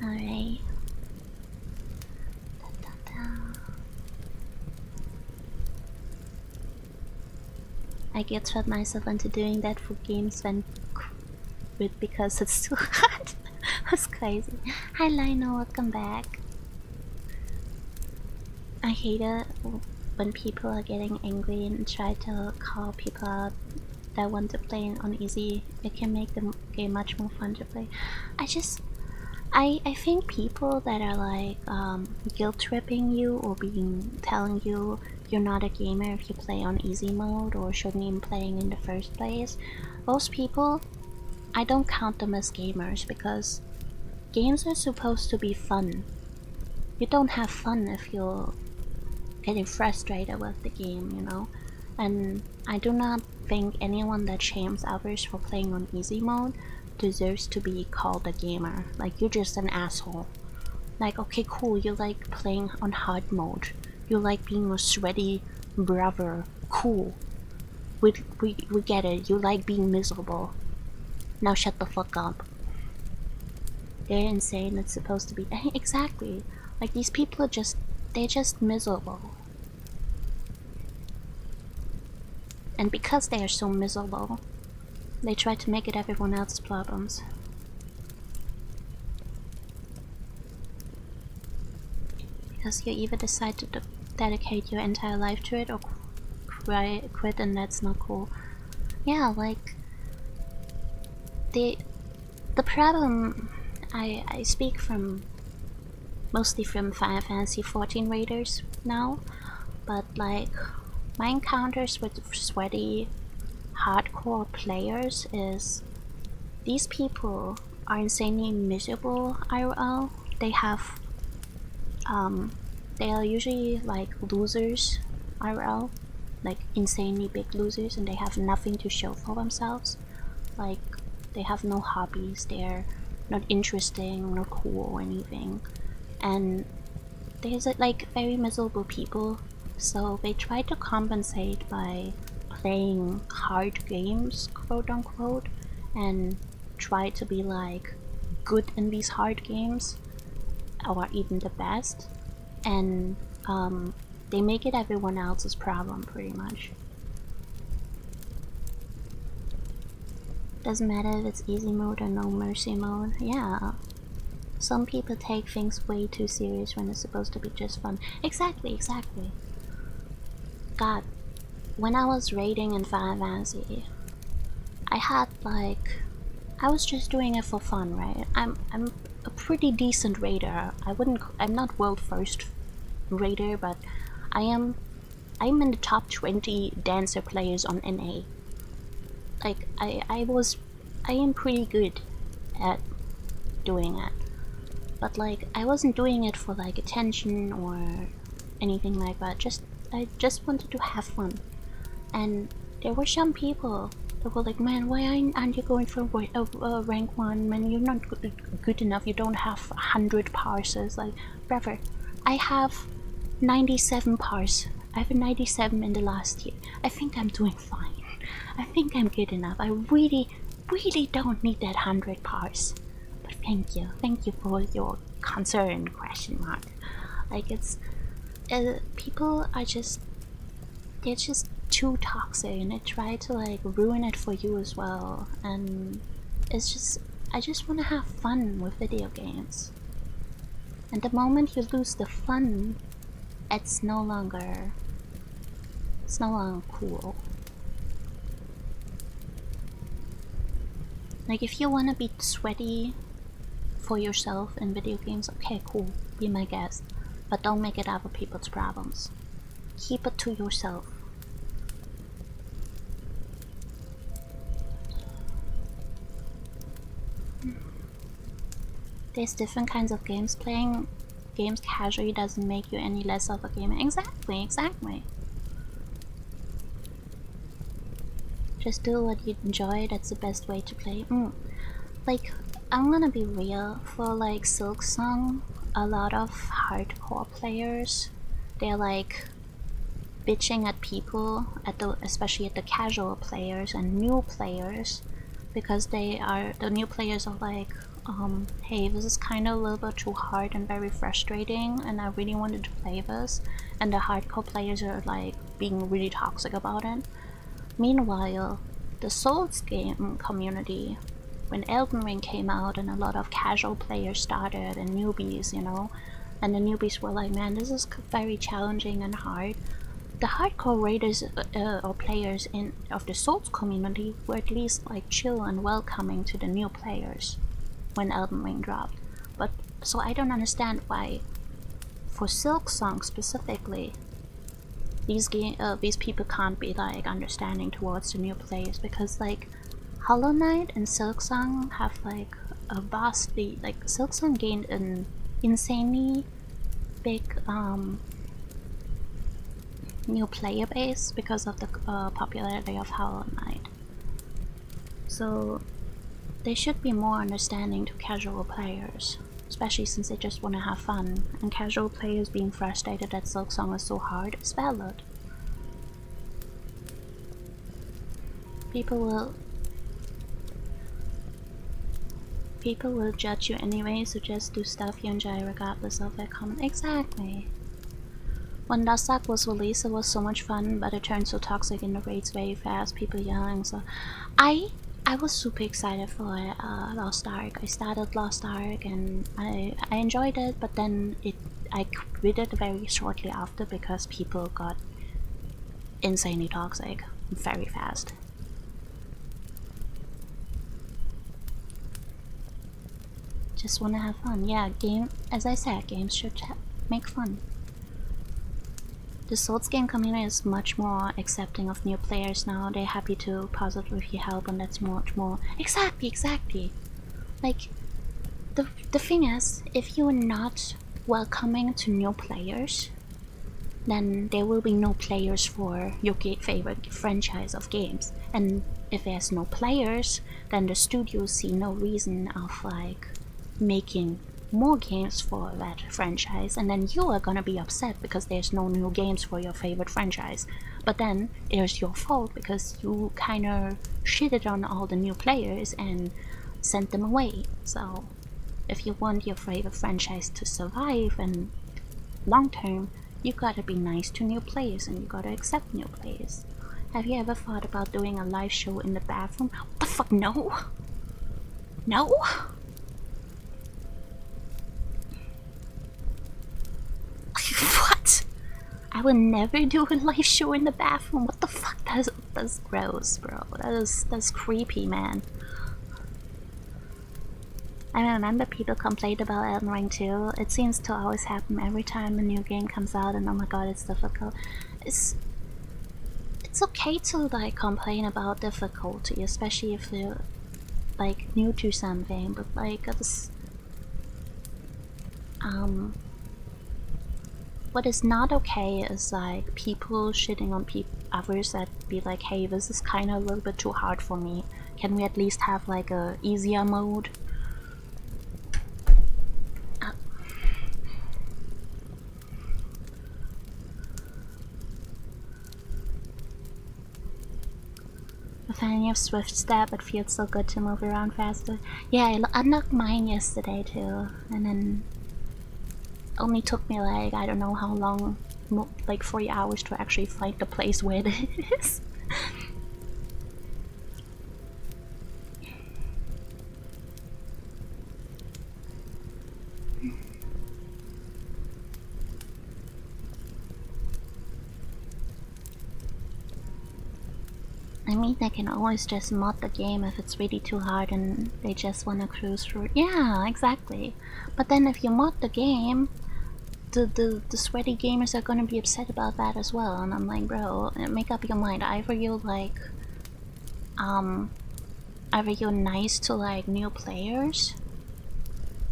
Alright. I guilt-tripped myself into doing that for games when because it's too hard. That's crazy. Hi Lionel, welcome back. I hate it when people are getting angry and try to call people out that want to play on easy. It can make the game much more fun to play. I think people that are like guilt-tripping you or telling you you're not a gamer if you play on easy mode or shouldn't even playing in the first place, those people, I don't count them as gamers because games are supposed to be fun. you don't have fun if you're getting frustrated with the game, you know? And I do not think anyone that shames others for playing on easy mode deserves to be called a gamer. Like, you're just an asshole. Like, okay, cool, you like playing on hard mode. You like being a sweaty brother. Cool. We get it. You like being miserable. Now shut the fuck up. They're insane. It's supposed to be... Exactly. Like, these people are just... They're just miserable. And because they are so miserable, they try to make it everyone else's problems. Because you either decide to dedicate your entire life to it or quit, and that's not cool. Yeah, like... The problem... I speak from... mostly from Final Fantasy XIV raiders now, but like... my encounters with sweaty, hardcore players is... these people are insanely miserable IRL. They have... they are usually like losers IRL. Like insanely big losers, and they have nothing to show for themselves. Like, they have no hobbies, they're not interesting, not cool or anything. And there's like very miserable people, so they try to compensate by playing hard games, quote unquote, and try to be like good in these hard games, or even the best, and they make it everyone else's problem pretty much. Doesn't matter if it's easy mode or no mercy mode. Yeah. Some people take things way too serious when it's supposed to be just fun. Exactly. God, when I was raiding in Final Fantasy, I had like... I was just doing it for fun, right? I'm a pretty decent raider. I'm not world first raider, but I'm in the top 20 dancer players on NA. Like, I am pretty good at doing it. But like, I wasn't doing it for like attention or anything like that. I just wanted to have fun. And there were some people that were like, man, why aren't you going for rank 1? Man, you're not good enough. You don't have 100 parses. Like, brother, I have 97 parse. I have a 97 in the last year. I think I'm doing fine. I think I'm good enough. I really don't need that 100 parse. But thank you for your concern, question mark. Like, it's... people are just... they're just too toxic, and they try to like ruin it for you as well. And it's just... I just want to have fun with video games. And the moment you lose the fun, it's no longer cool. Like, if you want to be sweaty for yourself in video games, okay, cool, be my guest. But don't make it other people's problems. Keep it to yourself. There's different kinds of games. Playing games casually doesn't make you any less of a gamer. Exactly. Just do what you enjoy, that's the best way to play. Like, I'm gonna be real, for like Silksong, a lot of hardcore players, they're like bitching at people, especially at the casual players and new players, because the new players are like, hey, this is kind of a little bit too hard and very frustrating, and I really wanted to play this, and the hardcore players are like being really toxic about it. Meanwhile, the Souls game community, when Elden Ring came out and a lot of casual players started and newbies, you know, and the newbies were like, man, this is very challenging and hard. The hardcore raiders or players of the Souls community were at least like chill and welcoming to the new players when Elden Ring dropped. But so I don't understand why, for Silksong specifically, these people can't be like understanding towards the new players, because like Hollow Knight and Silksong have like a vastly, like, Silksong gained an insanely big new player base because of the popularity of Hollow Knight. So they should be more understanding to casual players, especially since they just want to have fun, and casual players being frustrated that Silksong is so hard is valid. People will judge you anyway, so just do stuff you enjoy regardless of their comment. Exactly. When Dust Ark was released, it was so much fun, but it turned so toxic in the raids very fast, people yelling, so I was super excited for Lost Ark. I started Lost Ark and I enjoyed it, but then I quit it very shortly after because people got insanely toxic very fast. Just wanna have fun. Yeah, as I said, games should make fun. The Souls game community is much more accepting of new players now. They're happy to positively help, and that's much more. Exactly. Like, the thing is, if you're not welcoming to new players, then there will be no players for your favorite franchise of games. And if there's no players, then the studios see no reason of like making more games for that franchise, and then you are gonna be upset because there's no new games for your favorite franchise. But then it's your fault because you kinda shitted on all the new players and sent them away. So if you want your favorite franchise to survive and long term, you gotta be nice to new players and you gotta accept new players. Have you ever thought about doing a live show in the bathroom? What the fuck, no? No? What? I would never do a live show in the bathroom. What the fuck? That's gross, bro. That's creepy, man. I remember people complained about Elden Ring too. It seems to always happen every time a new game comes out, and oh my god, it's difficult. It's okay to like complain about difficulty, especially if you're like new to something. But like it's what is not okay is like people shitting on others that be like, hey, this is kind of a little bit too hard for me. Can we at least have like a easier mode? A fan of Swift Step, it feels so good to move around faster. Yeah, I unlocked mine yesterday too, and then only took me like, I don't know how long, like 40 hours to actually find the place where it is. I mean, they can always just mod the game if it's really too hard and they just wanna cruise through it. Yeah, exactly. But then if you mod the game, the sweaty gamers are gonna be upset about that as well. And I'm like, bro, make up your mind. Either you're like, either you're nice to like new players,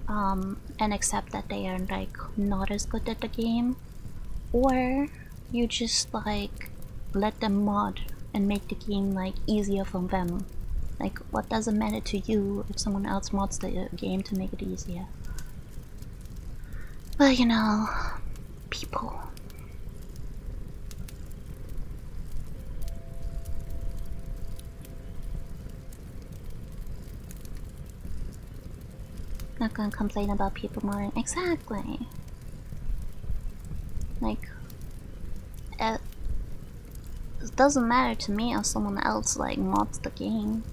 and accept that they are like not as good at the game, or you just like let them mod and make the game like easier for them. Like, what does it matter to you if someone else mods the game to make it easier? Well, you know, people. Not gonna complain about people modding. Exactly. Like, it doesn't matter to me if someone else like mods the game.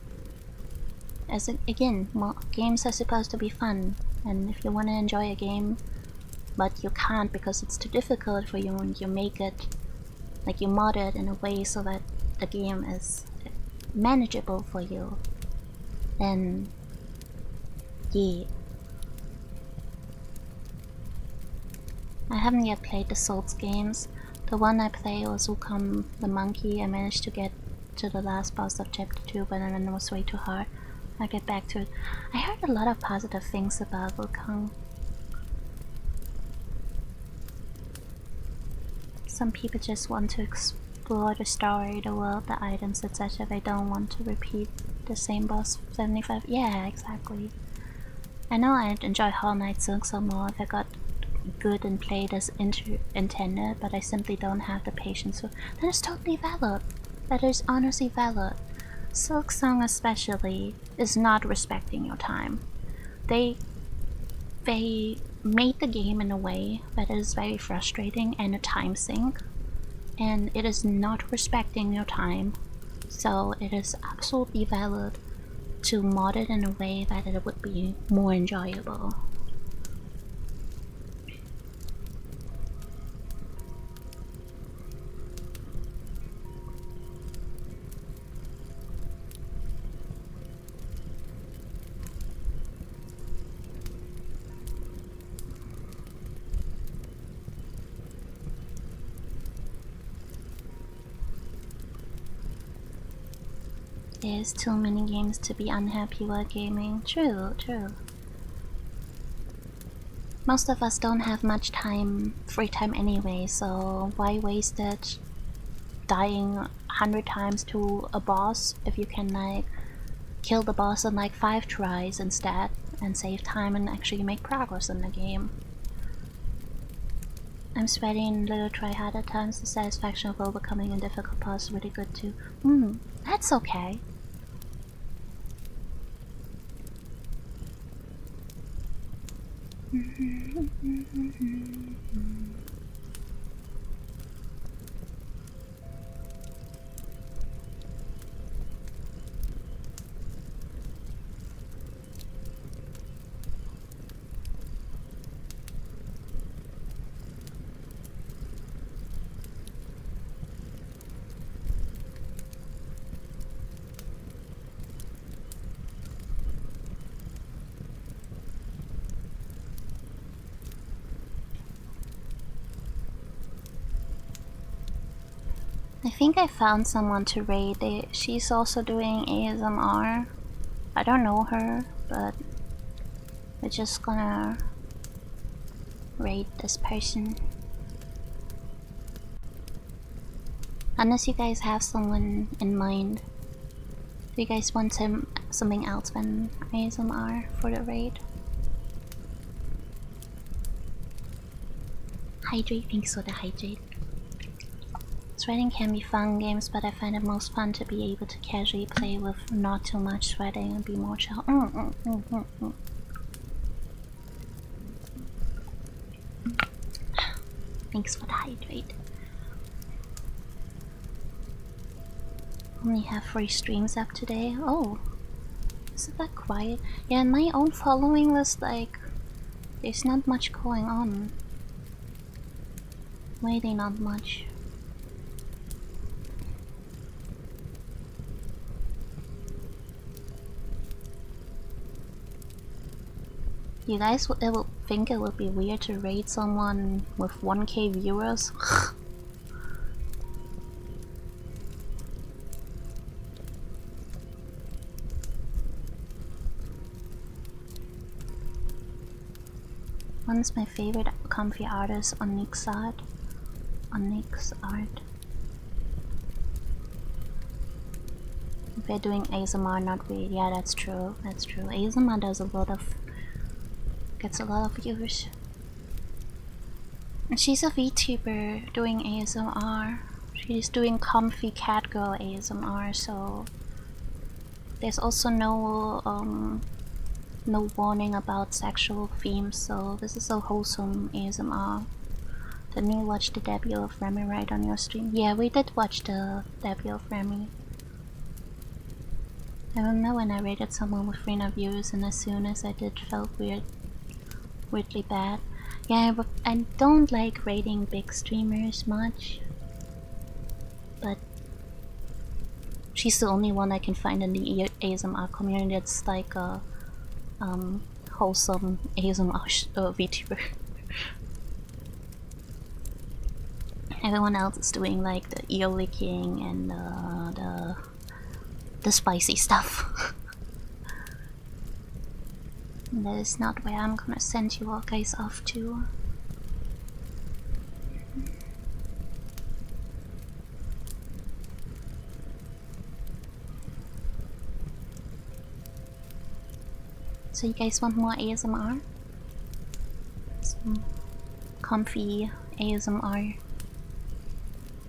As again, games are supposed to be fun, and if you want to enjoy a game, but you can't because it's too difficult for you, and you make it, like you mod it in a way so that the game is manageable for you, then yeah. I haven't yet played the Souls games. The one I played was Wukong the Monkey. I managed to get to the last boss of chapter 2, but then it was way too hard. I'll get back to it. I heard a lot of positive things about Wukong. some people just want to explore the story, the world, the items, etc. They don't want to repeat the same boss 75. Yeah, exactly. I know I'd enjoy Hollow Knight Silk some more if I got good and played as intended, but I simply don't have the patience for. That is totally valid. That is honestly valid. Silk Song especially is not respecting your time. They made the game in a way that is very frustrating and a time sink, and it is not respecting your time. So it is absolutely valid to mod it in a way that it would be more enjoyable. There's too many games to be unhappy while gaming. True, true. Most of us don't have much time, free time anyway, so why waste it dying 100 times to a boss if you can like kill the boss in like 5 tries instead and save time and actually make progress in the game. I'm sweating a little try hard at times. The satisfaction of overcoming a difficult boss is really good too. That's okay. I think I found someone to raid. She's also doing ASMR. I don't know her, but we're just gonna raid this person. Unless you guys have someone in mind. Do you guys want something else than ASMR for the raid? Hydrate, thanks for the hydrate. Sweating can be fun games, but I find it most fun to be able to casually play with not too much sweating and be more chill. Thanks for the hydrate. Only have 3 streams up today. Oh, is it that quiet? Yeah, in my own following list, like, there's not much going on. Really not much. You guys will think it would be weird to raid someone with 1k viewers? One's my favorite comfy artist, Onyx Art. Onyx Art. If they're doing ASMR, not really. Yeah, that's true. That's true. ASMR does a lot of... gets a lot of viewers. And she's a VTuber doing ASMR. She's doing comfy cat girl ASMR, so... there's also no warning about sexual themes, so this is a wholesome ASMR. Didn't you watch the debut of Remy right on your stream? Yeah, we did watch the debut of Remy. I remember when I rated someone with 300 views, and as soon as I did, felt weirdly bad. Yeah, but I don't like rating big streamers much, but she's the only one I can find in the ASMR community that's like a wholesome ASMR VTuber. Everyone else is doing like the ear licking and the spicy stuff. That is not where I'm gonna send you all guys off to. So you guys want more ASMR? Some comfy ASMR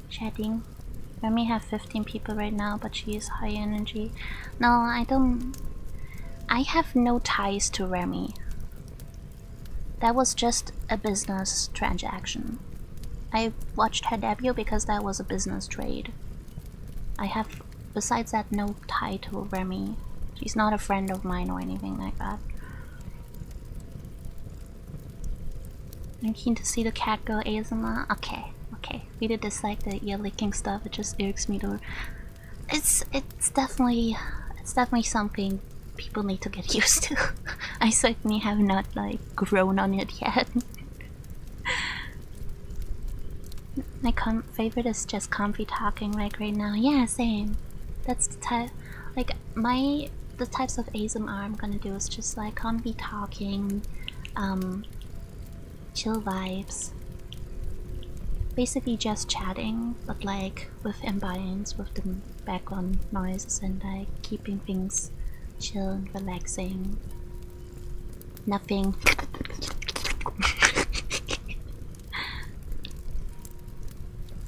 chatting. I may have 15 people right now, but she is high energy. No, I don't. I have no ties to Remy. That was just a business transaction. I watched her debut because that was a business trade. I have, besides that, no tie to Remy. She's not a friend of mine or anything like that. I'm keen to see the cat girl ASMR. Okay, okay. We did dislike the ear licking stuff. It just irks me to. It's definitely something people need to get used to. I certainly have not like grown on it yet. My favorite is just comfy talking like right now. Yeah, same. That's the type. Like the types of ASMR I'm gonna do is just like comfy talking, chill vibes. Basically just chatting, but like with ambience, with the background noises and like keeping things chill and relaxing. Nothing.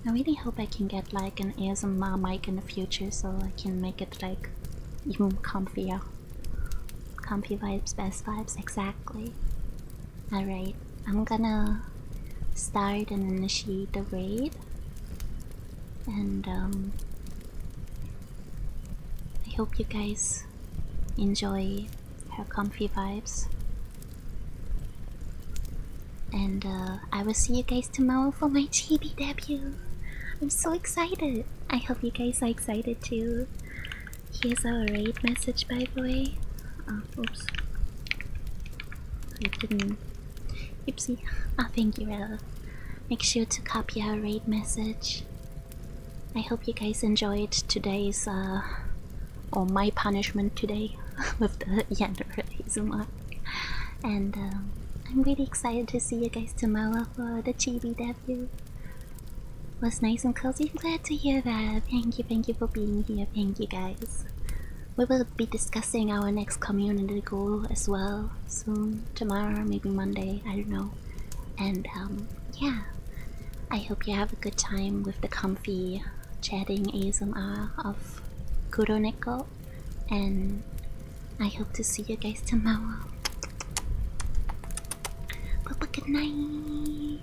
I really hope I can get like an ASMR mic in the future so I can make it like even comfier. Comfy vibes, best vibes, exactly. Alright, I'm gonna start and initiate the raid. And I hope you guys enjoy her comfy vibes. And I will see you guys tomorrow for my chibi debut. I'm so excited. I hope you guys are excited too. Here's our raid message, by the way. Oh, oops. I didn't. Oopsie. Oh, thank you, Rella. Make sure to copy our raid message. I hope you guys enjoyed today's, or my punishment today with the Yandere ASMR. And I'm really excited to see you guys tomorrow for the chibi debut. Was nice and cozy. I'm glad to hear that. Thank you for being here. Thank you guys. We will be discussing our next community goal as well soon. Tomorrow, maybe Monday, I don't know. And yeah. I hope you have a good time with the comfy chatting ASMR of Kuroneko. And I hope to see you guys tomorrow. Bye-bye, good night.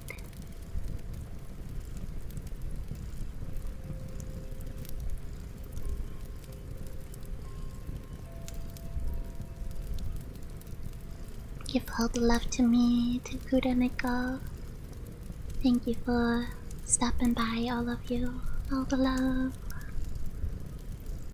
Give all the love to me, to Kuroneko. Thank you for stopping by, all of you. All the love.